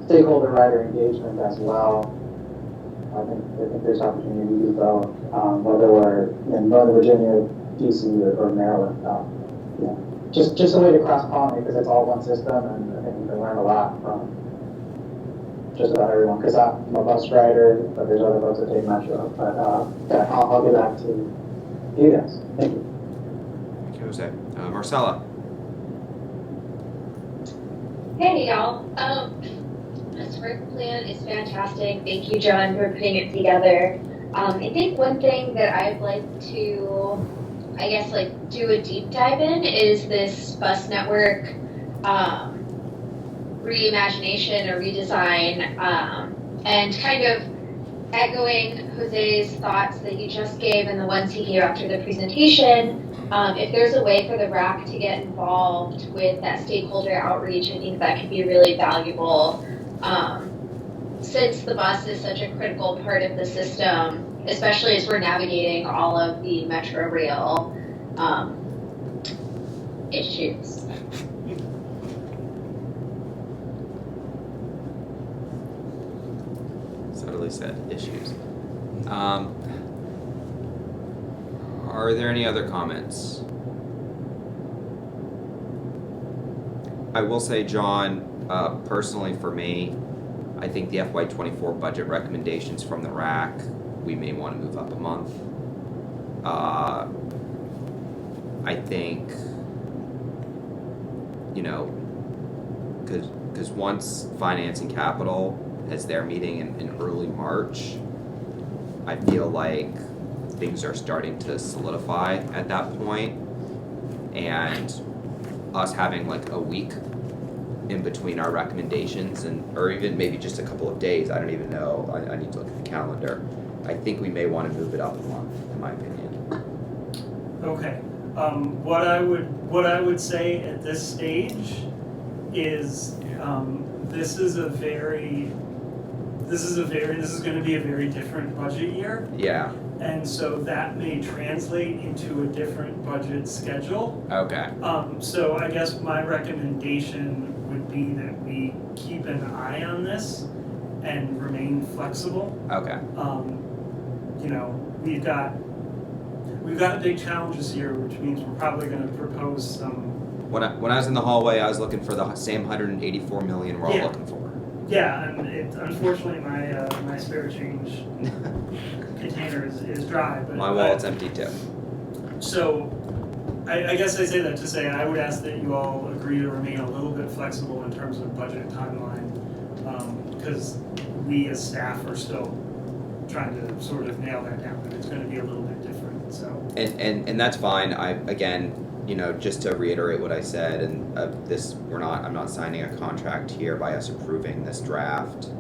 stakeholder writer engagement as well. I think there's opportunity to do both, whether we're in Northern Virginia, DC, or Maryland. Just a way to cross-pollinate, because it's all one system, and I think we can learn a lot from just about everyone. Because I'm a bus rider, but there's other folks that take Metro. But I'll get back to you guys. Thank you. Thank you, Jose. Marcella. Hey y'all. This work plan is fantastic. Thank you, John, for putting it together. I think one thing that I'd like to, do a deep dive in is this bus network reimagination or redesign, and kind of echoing Jose's thoughts that he just gave and the ones he gave after the presentation. If there's a way for the RAC to get involved with that stakeholder outreach, I think that could be really valuable. Since the bus is such a critical part of the system, especially as we're navigating all of the Metro Rail issues. Subtly said, issues. Are there any other comments? I will say, John, personally for me, I think the FY24 budget recommendations from the RAC, we may want to move up a month. I think, because once Finance and Capital has their meeting in early March, I feel like things are starting to solidify at that point, and us having like a week in between our recommendations, or even maybe just a couple of days, I don't even know, I need to look at the calendar. I think we may want to move it up a month, in my opinion. Okay, what I would say at this stage is this is going to be a very different budget year. Yeah. And so that may translate into a different budget schedule. Okay. So I guess my recommendation would be that we keep an eye on this and remain flexible. Okay. We've got big challenges here, which means we're probably going to propose some. When I was in the hallway, I was looking for the same 184 million we're all looking for. Yeah, and unfortunately my spare change container is dry. But my wallet's empty too. So I guess I say that to say I would ask that you all agree to remain a little bit flexible in terms of budget timeline, because we as staff are still trying to sort of nail that down, and it's going to be a little bit different. So and that's fine. Just to reiterate what I said, and I'm not signing a contract here by us approving this draft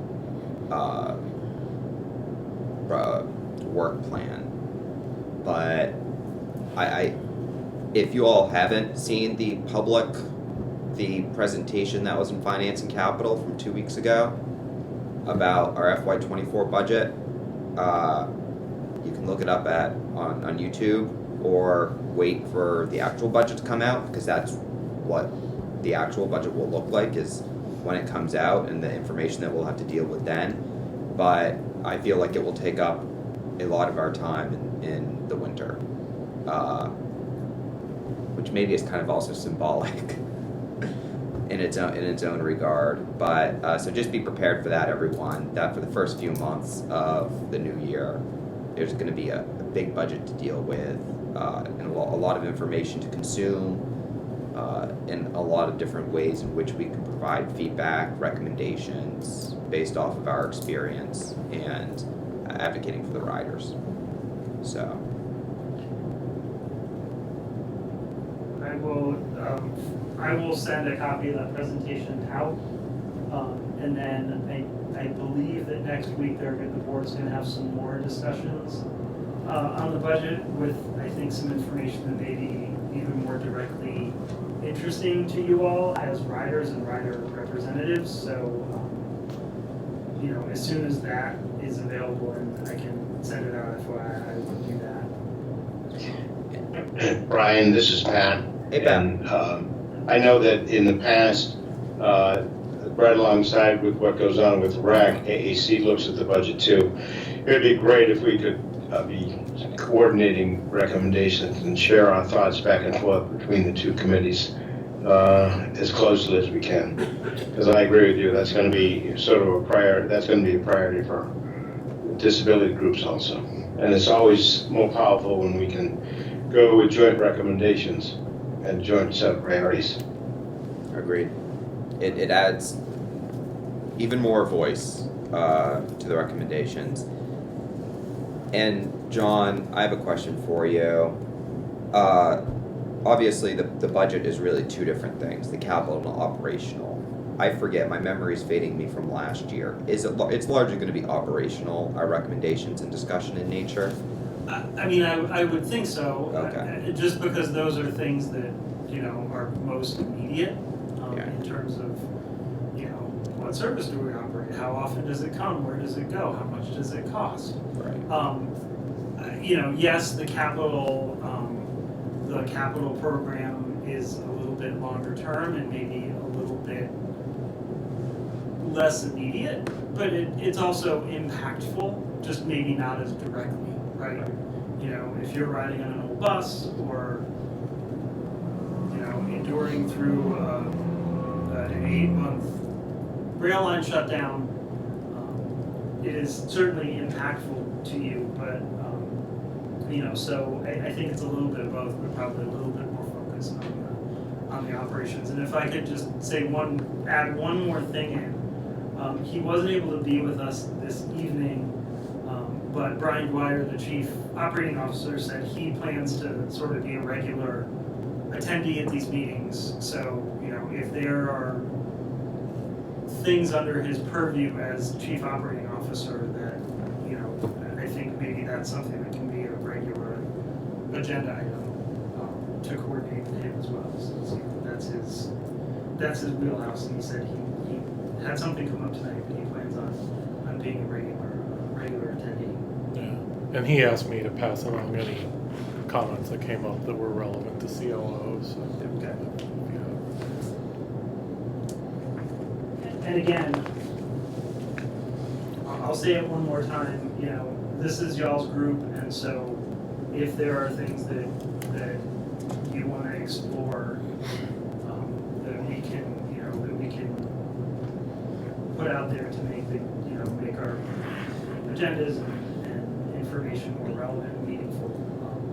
work plan. But if you all haven't seen the presentation that was in Finance and Capital from 2 weeks ago about our FY24 budget, you can look it up on YouTube, or wait for the actual budget to come out, because that's what the actual budget will look like, is when it comes out and the information that we'll have to deal with then. But I feel like it will take up a lot of our time in the winter, which maybe is kind of also symbolic in its own regard. But so just be prepared for that, everyone. That for the first few months of the new year, there's going to be a big budget to deal with, and a lot of information to consume, and a lot of different ways in which we can provide feedback, recommendations based off of our experience and advocating for the riders. So I will send a copy of that presentation out, and then I believe that next week the board's going to have some more discussions on the budget with, I think, some information that may be even more directly interesting to you all as riders and rider representatives. So, as soon as that is available and I can send it out, I will do that. Brian, this is Pat. Hey, Pat. And I know that in the past, right alongside with what goes on with RAC, AAC looks at the budget too. It would be great if we could be coordinating recommendations and share our thoughts back and forth between the two committees as closely as we can. Because I agree with you, that's going to be sort of a priority for disability groups also. And it's always more powerful when we can go with joint recommendations and joint set of priorities. Agreed. It adds even more voice to the recommendations. And John, I have a question for you. Obviously, the budget is really two different things: the capital and the operational. I forget, my memory's fading me from last year. It's largely going to be operational, our recommendations and discussion in nature? I mean, I would think so. Okay. Just because those are things that, are most immediate in terms of, what service do we operate? How often does it come? Where does it go? How much does it cost? Right. Yes, the capital program is a little bit longer term and maybe a little bit less immediate, but it's also impactful, just maybe not as directly, right? If you're riding on an old bus or, enduring through an 8-month rail line shutdown, it is certainly impactful to you, but, so I think it's a little bit of both, but probably a little bit more focus on the operations. And if I could just add one more thing in, he wasn't able to be with us this evening, but Brian Dwyer, the Chief Operating Officer, said he plans to sort of be a regular attendee at these meetings. So, if there are things under his purview as Chief Operating Officer that, I think maybe that's something that can be a regular agenda item to coordinate with him as well. So that's his wheelhouse, and he said he had something come up tonight that he plans on being a regular attendee. And he asked me to pass along any comments that came up that were relevant to COO. So Okay. And again, I'll say it one more time, this is y'all's group, and so if there are things that you want to explore, that we can put out there to make our agendas and information more relevant and meaningful,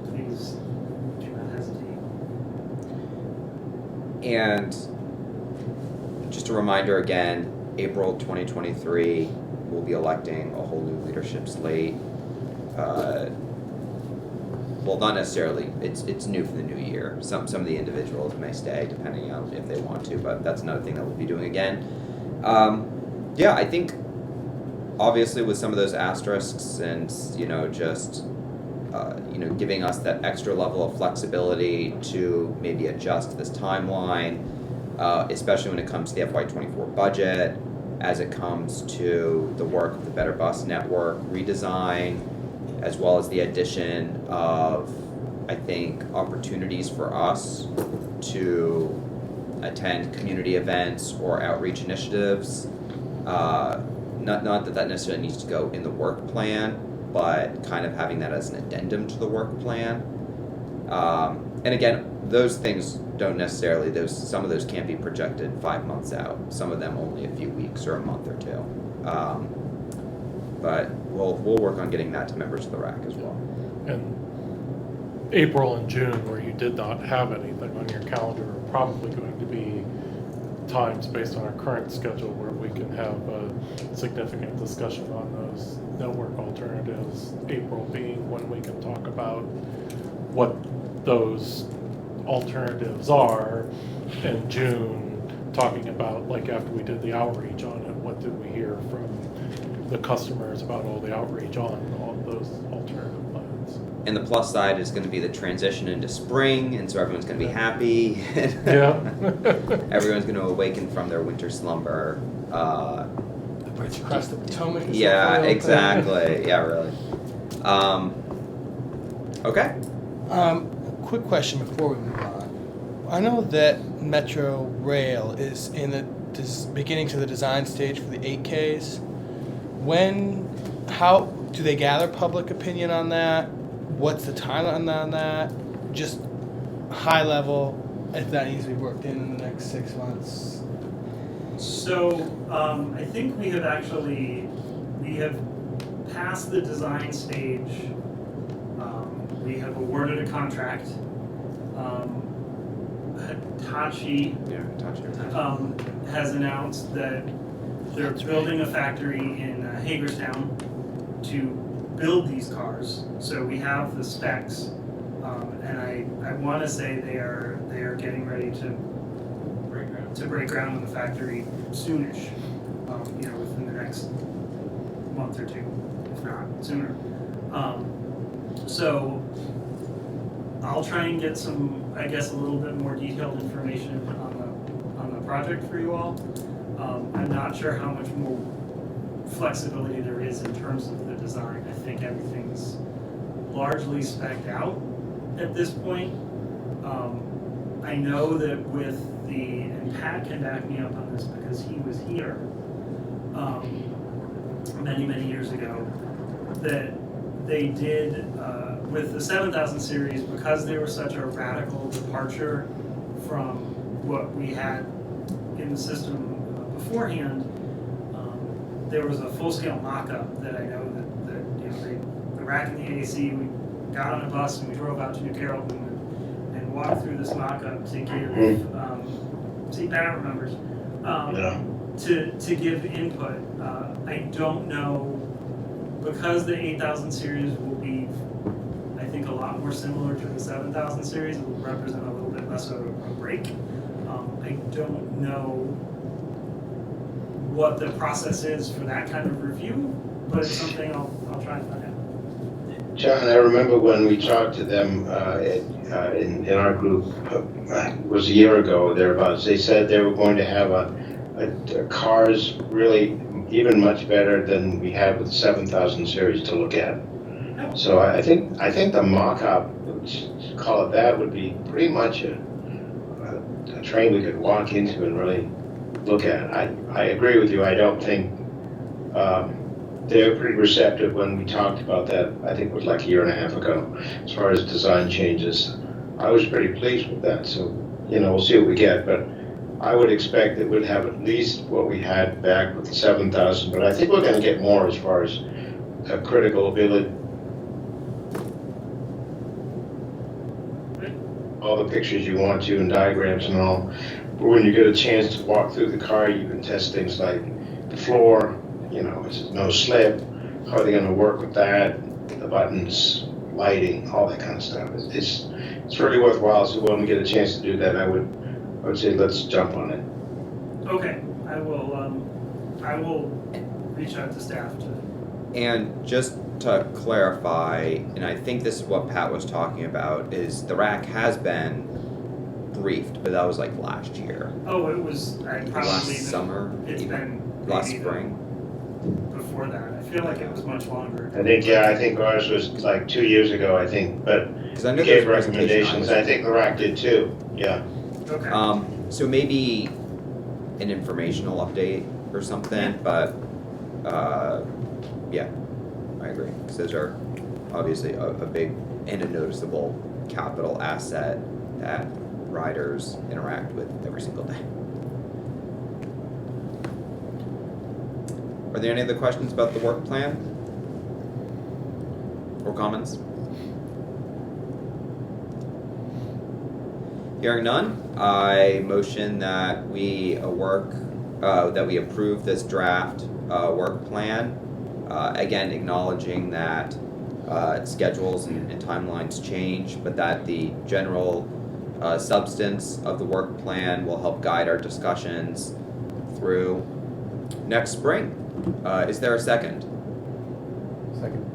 please do not hesitate. And just a reminder again, April 2023, we'll be electing a whole new leadership slate. Well, not necessarily, it's new for the new year. Some of the individuals may stay depending on if they want to, but that's another thing that we'll be doing again. Yeah, I think obviously with some of those asterisks and, just giving us that extra level of flexibility to maybe adjust this timeline, especially when it comes to the FY24 budget, as it comes to the work of the Better Bus Network redesign, as well as the addition of, I think, opportunities for us to attend community events or outreach initiatives. Not that necessarily needs to go in the work plan, but kind of having that as an addendum to the work plan. And again, those things don't necessarily, some of those can't be projected 5 months out. Some of them only a few weeks or a month or two. But we'll work on getting that to members of the RAC as well. And April and June, where you did not have anything on your calendar, are probably going to be times based on our current schedule where we can have a significant discussion on those network alternatives. April being when we can talk about what those alternatives are, and June talking about, like after we did the outreach on it, what did we hear from the customers about all the outreach on all those alternative plans. And the plus side is going to be the transition into spring, and so everyone's going to be happy. Yeah. Everyone's going to awaken from their winter slumber. The bridge across the Potomac. Is Yeah, that exactly. Yeah, really. Okay. Quick question before we move on. I know that Metro Rail is in the beginning to the design stage for the 8Ks. How do they gather public opinion on that? What's the timeline on that? Just high level, if that needs to be worked in the next 6 months. So I think we have passed the design stage. We have awarded a contract. Hitachi has announced that they're building a factory in Hagerstown to build these cars. So we have the specs, and I want to say they are getting ready to break ground on the factory soonish. Within the next month or two, if not sooner. So I'll try and get some, I guess, a little bit more detailed information on the project for you all. I'm not sure how much more flexibility there is in terms of the design. I think everything's largely spec'd out at this point. I know that with and Pat can back me up on this because he was here many, many years ago, that they did, with the 7000 series, because they were such a radical departure from what we had in the system beforehand, there was a full-scale mock-up that I know that the RAC and the AAC, we got on a bus and we drove out to New Carrollton and walked through this mock-up to give, see, Pat remembers, to give input. I don't know, because the 8000 series will be, I think, a lot more similar to the 7000 series. It will represent a little bit less of a break. I don't know what the process is for that kind of review, but it's something I'll try and find out. John, I remember when we talked to them in our group, it was a year ago, thereabouts, they said they were going to have a cars really even much better than we had with the 7000 series to look at. So I think the mock-up, call it that, would be pretty much a train we could walk into and really look at. I agree with you. I don't think they were pretty receptive when we talked about that. I think it was like a year and a half ago, as far as design changes. I was pretty pleased with that. So, we'll see what we get. But I would expect that we'd have at least what we had back with the 7000. But I think we're going to get more as far as critical ability. All the pictures you want to and diagrams and all. But when you get a chance to walk through the car, you can test things like the floor, is it no slip? How are they going to work with that? The buttons, lighting, all that kind of stuff. It's really worthwhile. So when we get a chance to do that, I would say let's jump on it. Okay, I will reach out to staff to. And just to clarify, and I think this is what Pat was talking about, is the RAC has been briefed, but that was like last year. Oh, it was, I probably. Last summer, It's even been. last maybe spring. Before that, I feel like it was much longer. I think ours was like 2 years ago, I think, but Because I know we there's gave a presentation recommendations. I think the RAC did too, yeah. Okay. So maybe an informational update or something, but yeah, I agree. Because those are obviously a big and a noticeable capital asset that riders interact with every single day. Are there any other questions about the work plan? Or comments? Hearing none, I motion that we approve this draft work plan. Again, acknowledging that schedules and timelines change, but that the general substance of the work plan will help guide our discussions through next spring. Is there a second? Second.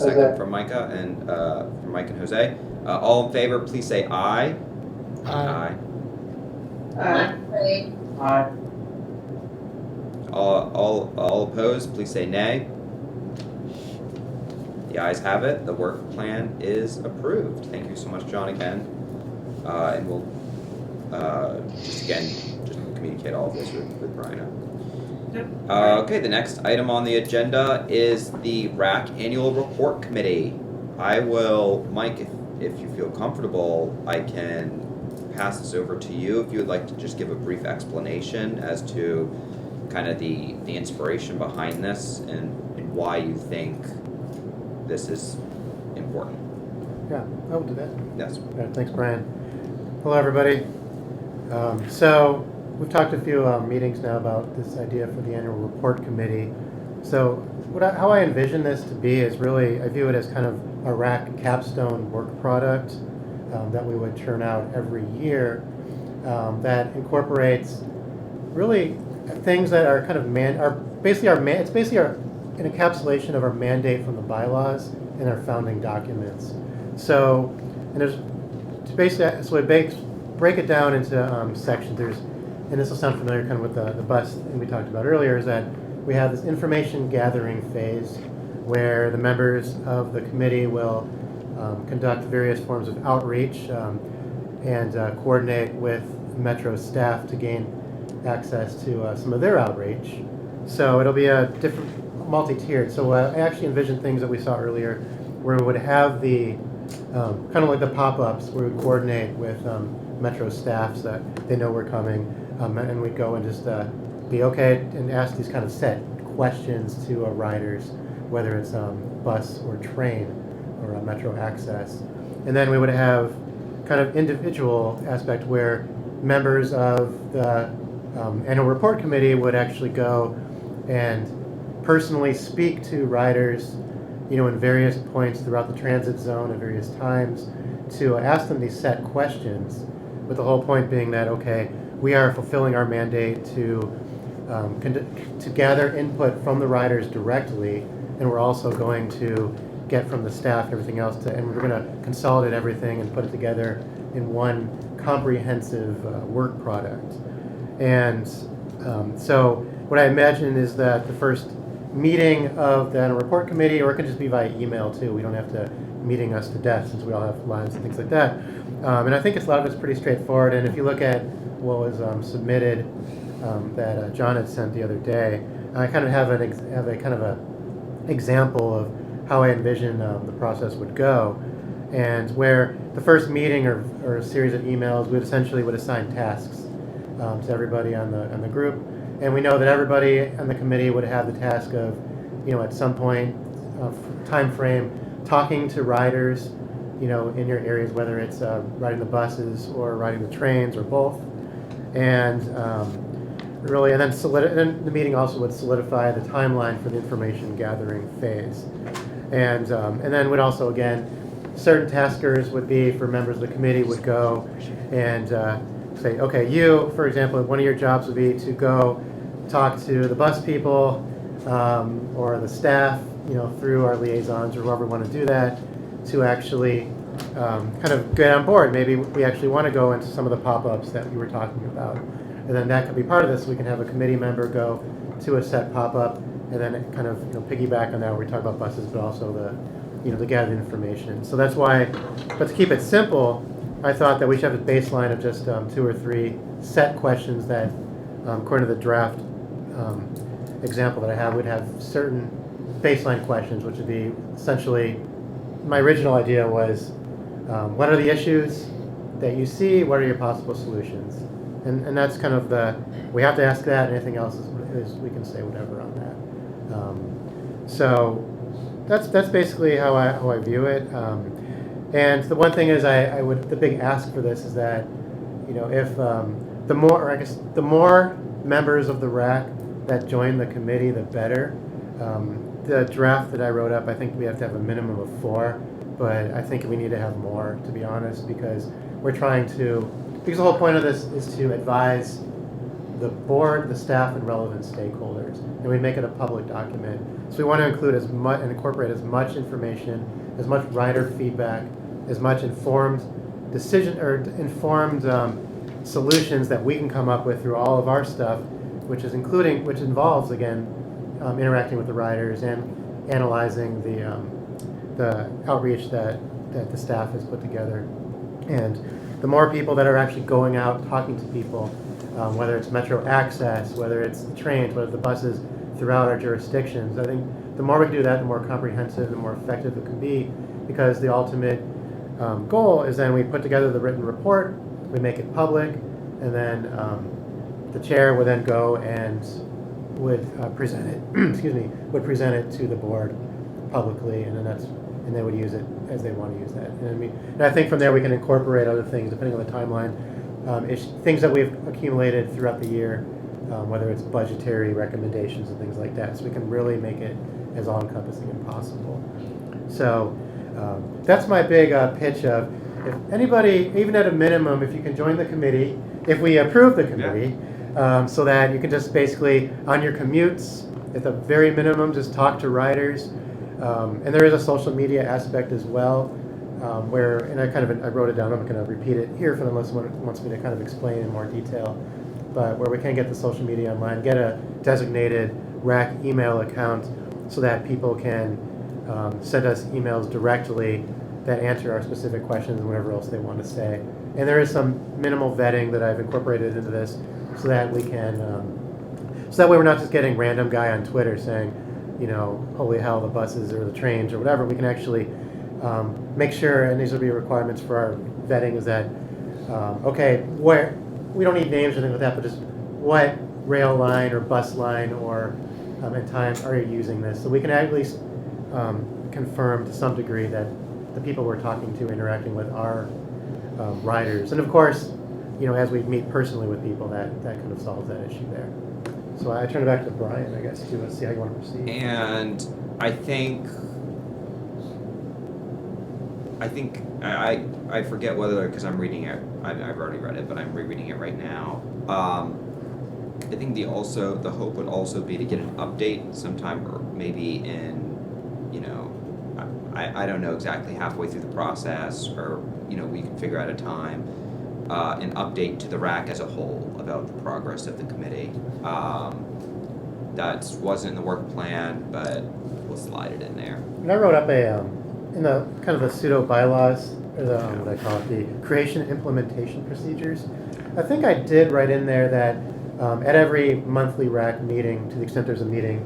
Second from Micah and from Mike and Jose. All in favor, please say aye. Aye. Right. Aye. All opposed, please say nay. The ayes have it. The work plan is approved. Thank you so much, John, again. And we'll just communicate all of this with Brian. Yep. Okay, the next item on the agenda is the RAC Annual Report Committee. I will, Mike, if you feel comfortable, I can pass this over to you if you would like to just give a brief explanation as to kind of the inspiration behind this and why you think this is important. Yeah, I will do that. Yes. Yeah, thanks, Brian. Hello, everybody. So we've talked a few meetings now about this idea for the annual report committee. So how I envision this to be is really, I view it as kind of a RAC capstone work product that we would churn out every year that incorporates really things that are kind of it's basically an encapsulation of our mandate from the bylaws and our founding documents. So, and there's basically, so we break it down into sections. And this will sound familiar kind of with the bus thing we talked about earlier, is that we have this information gathering phase where the members of the committee will conduct various forms of outreach and coordinate with Metro staff to gain access to some of their outreach. So it'll be a different, multi-tiered. So I actually envisioned things that we saw earlier where we would have the kind of like the pop-ups where we would coordinate with Metro staff so that they know we're coming, and we'd go and just be okay and ask these kind of set questions to riders, whether it's bus or train or Metro access. And then we would have kind of individual aspect where members of the annual report committee would actually go and personally speak to riders, in various points throughout the transit zone at various times to ask them these set questions, with the whole point being that, okay, we are fulfilling our mandate to gather input from the riders directly, and we're also going to get from the staff everything else, and we're going to consolidate everything and put it together in one comprehensive work product. And so what I imagine is that the first meeting of the annual report committee, or it could just be via email too, we don't have to meeting us to death since we all have lives and things like that. And I think a lot of it's pretty straightforward, and if you look at what was submitted that John had sent the other day, I kind of have a kind of a example of how I envision the process would go, and where the first meeting or a series of emails we would assign tasks to everybody on the group, and we know that everybody on the committee would have the task of, at some point, time frame, talking to riders, in your areas, whether it's riding the buses or riding the trains or both, and really, and then the meeting also would solidify the timeline for the information gathering phase, and then would also, again, certain taskers would be for members of the committee would go and say, okay, you, for example, one of your jobs would be to go talk to the bus people or the staff, through our liaisons or whoever want to do that, to actually kind of get on board. Maybe we actually want to go into some of the pop-ups that we were talking about. And then that could be part of this. We can have a committee member go to a set pop-up and then kind of piggyback on that where we talk about buses, but also the gathered information. So that's why, but to keep it simple, I thought that we should have a baseline of just 2 or 3 set questions that, according to the draft example that I have, we'd have certain baseline questions, which would be essentially, my original idea was, what are the issues that you see? What are your possible solutions? And that's kind of we have to ask that, and anything else is we can say whatever on that. So that's basically how I view it. And the one thing is the big ask for this is that, if the more members of the RAC that join the committee, the better. The draft that I wrote up, I think we have to have a minimum of 4, but I think we need to have more, to be honest, because the whole point of this is to advise the board, the staff, and relevant stakeholders, and we make it a public document. So we want to include as much and incorporate as much information, as much rider feedback, as much informed solutions that we can come up with through all of our stuff, which involves again interacting with the riders and analyzing the outreach that the staff has put together. And the more people that are actually going out talking to people, whether it's metro access, whether it's the trains, whether the buses throughout our jurisdictions, I think the more we can do that, the more comprehensive, the more effective it can be, because the ultimate goal is then we put together the written report, we make it public, and then the chair would then go and would present it, would present it to the board publicly, and then they would use it as they want to use that. And I think from there we can incorporate other things depending on the timeline, things that we've accumulated throughout the year, whether it's budgetary recommendations and things like that, so we can really make it as all-encompassing as possible. So that's my big pitch of, if anybody, even at a minimum, if you can join the committee, if we approve the committee, so that you can just basically, on your commutes, at the very minimum, just talk to riders. And there is a social media aspect as well, and I wrote it down, I'm not going to repeat it here for unless someone wants me to kind of explain in more detail, but where we can get the social media online, get a designated RAC email account so that people can send us emails directly that answer our specific questions and whatever else they want to say. And there is some minimal vetting that I've incorporated into this so that we can, so that way we're not just getting random guy on Twitter saying, holy hell, the buses or the trains or whatever. We can actually make sure, and these will be requirements for our vetting, is that, where, we don't need names or anything like that, but just what rail line or bus line or at times are you using this? So we can at least confirm to some degree that the people we're talking to, interacting with, are riders. And of course, as we meet personally with people, that kind of solves that issue there. So I turn it back to Brian, I guess, to see how you want to proceed. And I think I forget whether, because I'm reading it, I've already read it, but I'm rereading it right now. I think the hope would also be to get an update sometime, or maybe in, I don't know exactly, halfway through the process, or we can figure out a time, an update to the RAC as a whole about the progress of the committee. That wasn't in the work plan, but we'll slide it in there. And I wrote up in the kind of the pseudo bylaws, or what I call it, the creation and implementation procedures. I think I did write in there that at every monthly RAC meeting, to the extent there's a meeting,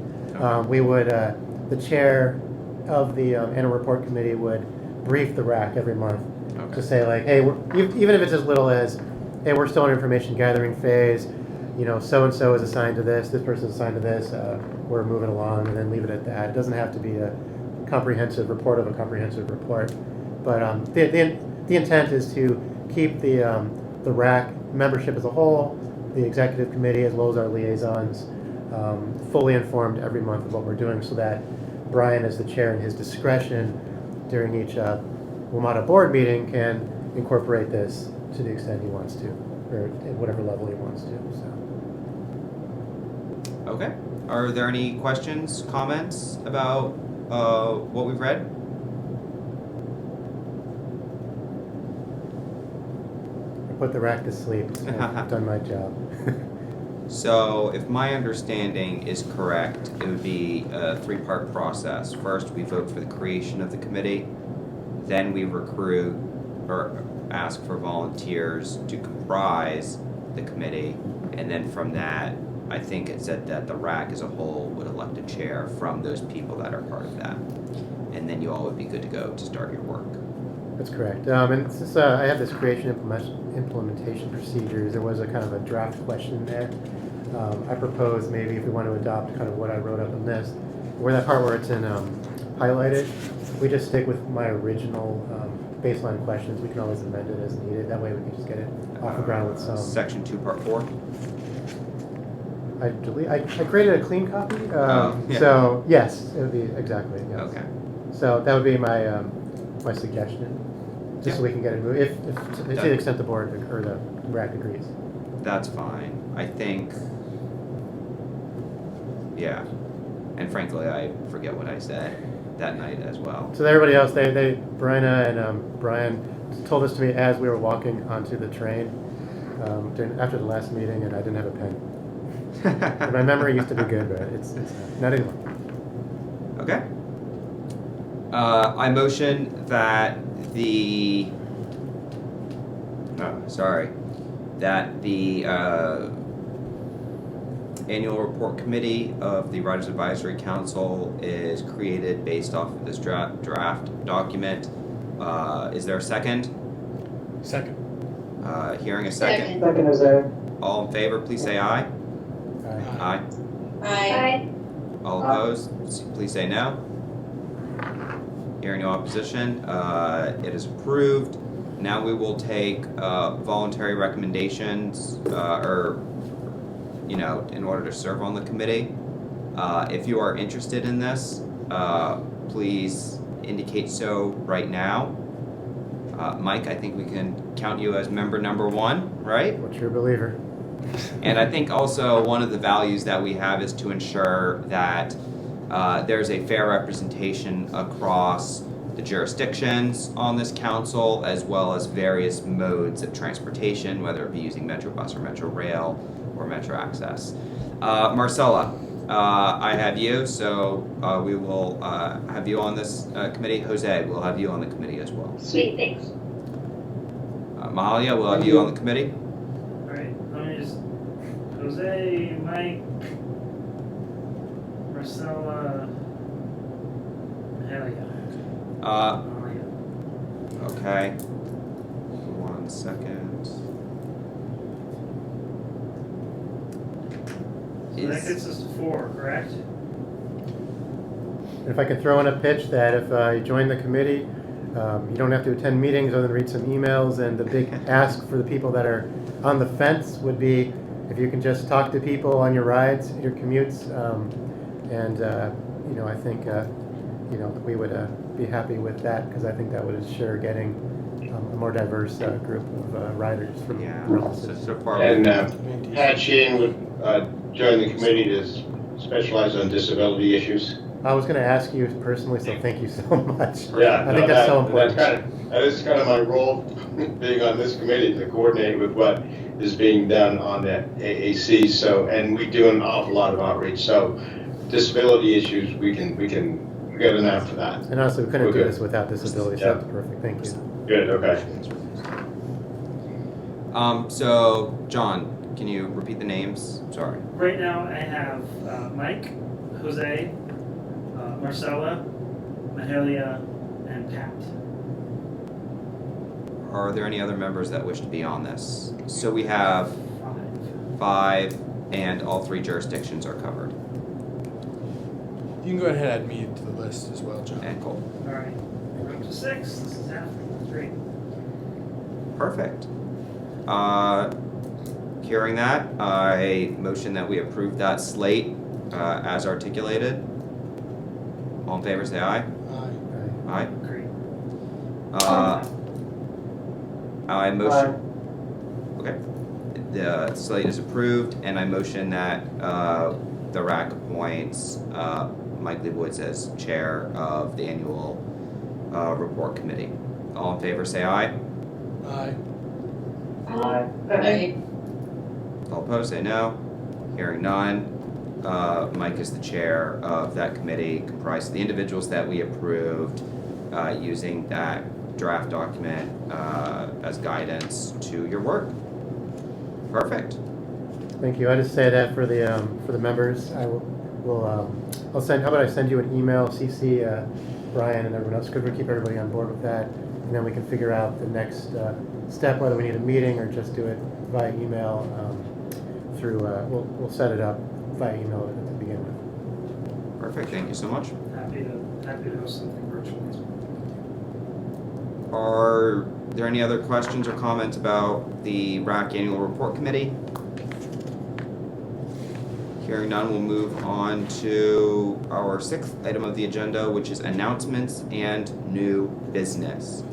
we would, the chair of the annual report committee would brief the RAC every month to say, like, hey, even if it's as little as, hey, we're still in information gathering phase, so-and-so is assigned to this person is assigned to this, we're moving along, and then leave it at that. It doesn't have to be a comprehensive report of a comprehensive report. But the intent is to keep the RAC membership as a whole, the executive committee, as well as our liaisons, fully informed every month of what we're doing, so that Brian, as the chair, in his discretion during each WMATA board meeting, can incorporate this to the extent he wants to, or at whatever level he wants to. So. Okay. Are there any questions, comments about what we've read? I put the rack to sleep. So I've done my job. So, if my understanding is correct, it would be a three-part process. First, we vote for the creation of the committee. Then we recruit or ask for volunteers to comprise the committee. And then from that, I think it said that the RAC as a whole would elect a chair from those people that are part of that. And then you all would be good to go to start your work. That's correct. And since I have this creation implementation procedures, there was a kind of a draft question there. I propose maybe if we want to adopt kind of what I wrote up in this, where that part where it's in highlighted, we just stick with my original baseline questions. We can always amend it as needed. That way we can just get it off the ground with some. Section 2, Part 4. I created a clean copy. Yeah. So yes, it would be exactly. Yes. Okay. So that would be my my suggestion, just so we can get it moved. If to the extent the board or the RAC agrees. That's fine. I think, yeah. And frankly, I forget what I said that night as well. So everybody else, Bryna and Brian told this to me as we were walking onto the train after the last meeting, and I didn't have a pen. My memory used to be good, but it's not anymore. Okay. I motion that the annual report committee of the Riders Advisory Council is created based off of this draft document. Is there a second? Second. Hearing a second. Second is there. All in favor, please say aye. Aye. Aye. All opposed, please say no. Hearing no opposition, it is approved. Now we will take voluntary recommendations, in order to serve on the committee. If you are interested in this, please indicate so right now. Mike, I think we can count you as member number 1, right? What's your believer? And I think also one of the values that we have is to ensure that there's a fair representation across the jurisdictions on this council, as well as various modes of transportation, whether it be using Metrobus or Metro Rail or Metro Access. Marcella, I have you, so we will have you on this committee. Jose, we'll have you on the committee as well. Sweet, thanks. Mahalia, we'll have you on the committee. Alright, let me just, Jose, Mike, Marcella, Mahalia. Okay. 1 second. So that gets us to 4, correct? If I could throw in a pitch that if you join the committee, you don't have to attend meetings other than read some emails, and the big ask for the people that are on the fence would be if you can just talk to people on your rides, your commutes, I think we would be happy with that, because I think that would ensure getting a more diverse group of riders from around the city. So far. And Pat Sheehan would join the committee to specialize on disability issues. I was going to ask you personally, so thank you so much. Yeah, I think that's so important. That is kind of my role, being on this committee, to coordinate with what is being done on the AAC. So, and we do an awful lot of outreach. So, disability issues, we got an app for that. And honestly, we couldn't do this without disabilities. Yeah. That's perfect. Thank you. Good. Okay. So, John, can you repeat the names? Sorry. Right now I have Mike, Jose, Marcella, Mahalia, and Pat. Are there any other members that wish to be on this? So we have 5, and all 3 jurisdictions are covered. You can go ahead and add me to the list as well, John. And Cole. Alright, we're up to 6. This is happening. That's great. Perfect. Hearing that, I motion that we approve that slate as articulated. All in favor, say aye. Aye. Great. I motion. Okay. The slate is approved, and I motion that the RAC appoints Mike Leibowitz as chair of the annual report committee. All in favor, say aye. Aye. Aye. All opposed, say no. Hearing none. Mike is the chair of that committee, comprised of the individuals that we approved using that draft document as guidance to your work. Perfect. Thank you. I just say that for the members, I'll send. How about I send you an email, CC Brian and everyone else, because we keep everybody on board with that, and then we can figure out the next step, whether we need a meeting or just do it via email. Through we'll set it up via email to begin with. Perfect. Thank you so much. Happy to host something virtually. Are there any other questions or comments about the RAC Annual Report Committee? Hearing none, we'll move on to our 6th item of the agenda, which is announcements and new business.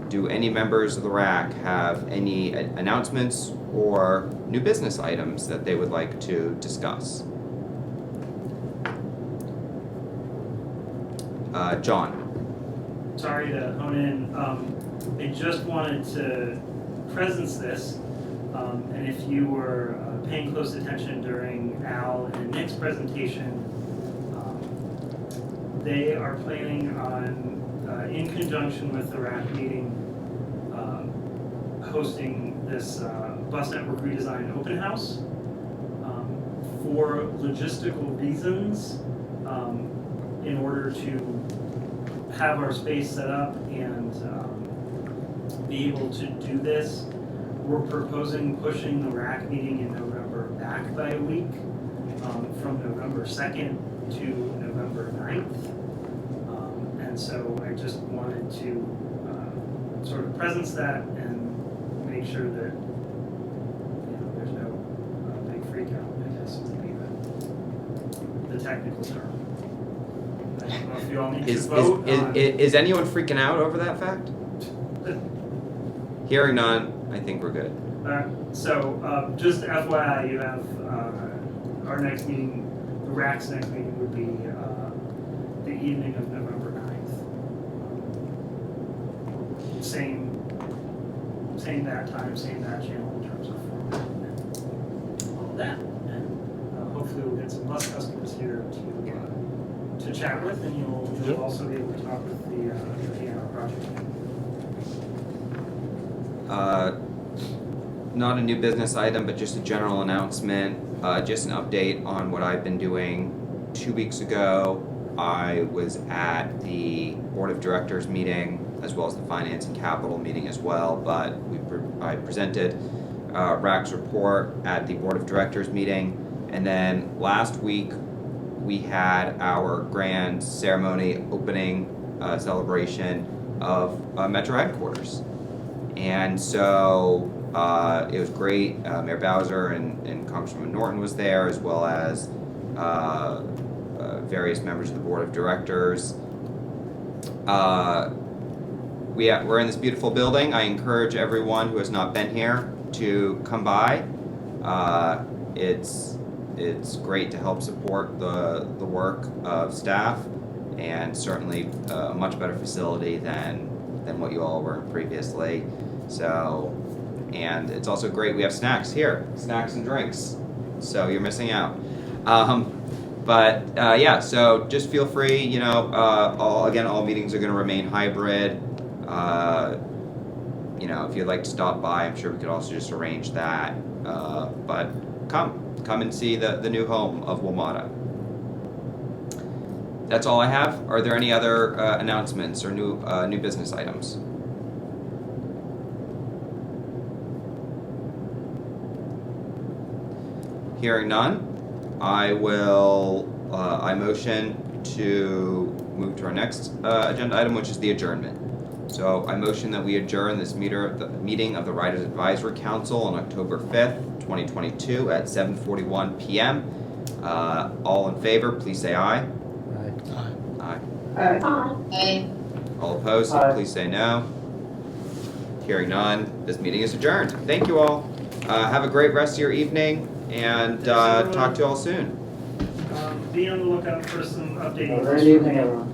Do any members of the RAC have any announcements or new business items that they would like to discuss? John. Sorry to hone in. I just wanted to presence this, and if you were paying close attention during Al and Nick's presentation, they are planning on, in conjunction with the RAC meeting, hosting this bus network redesign open house. For logistical reasons, in order to have our space set up and be able to do this, we're proposing pushing the RAC meeting in November back by a week, from November 2nd to November 9th. And so I just wanted to sort of presence that and make sure that there's no big freak out, I guess would be the technical term. I don't know if you all need to vote on... Is anyone freaking out over that fact? Hearing none, I think we're good. So just FYI, you have our next meeting, the RAC's next meeting would be the evening of November 9th. Same that time, same that channel in terms of format and all of that. And hopefully we'll get some bus customers here to chat with, and you'll also be able to talk with the piano project. Not a new business item, but just a general announcement, just an update on what I've been doing. 2 weeks ago, I was at the Board of Directors meeting, as well as the Finance and Capital meeting as well, but I presented RAC's report at the Board of Directors meeting, and then last week we had our grand ceremony opening celebration of Metro headquarters. And so it was great. Mayor Bowser and Congresswoman Norton was there, as well as various members of the Board of Directors. We're in this beautiful building. I encourage everyone who has not been here to come by. It's great to help support the work of staff, and certainly a much better facility than what you all were in previously. So, and it's also great, we have snacks here, snacks and drinks, so you're missing out. Yeah, so just feel free, all meetings are going to remain hybrid. If you'd like to stop by, I'm sure we could also just arrange that. But come and see the new home of WMATA. That's all I have. Are there any other announcements or new business items? Hearing none, I motion to move to our next agenda item, which is the adjournment. So I motion that we adjourn this meeting of the Riders Advisory Council on October 5th, 2022 at 7:41 p.m. All in favor, please say aye. Aye. Aye. All opposed, please say no. Hearing none, this meeting is adjourned. Thank you all. Have a great rest of your evening, and talk to you all soon. be on the lookout for some updating. Have a great evening, everyone.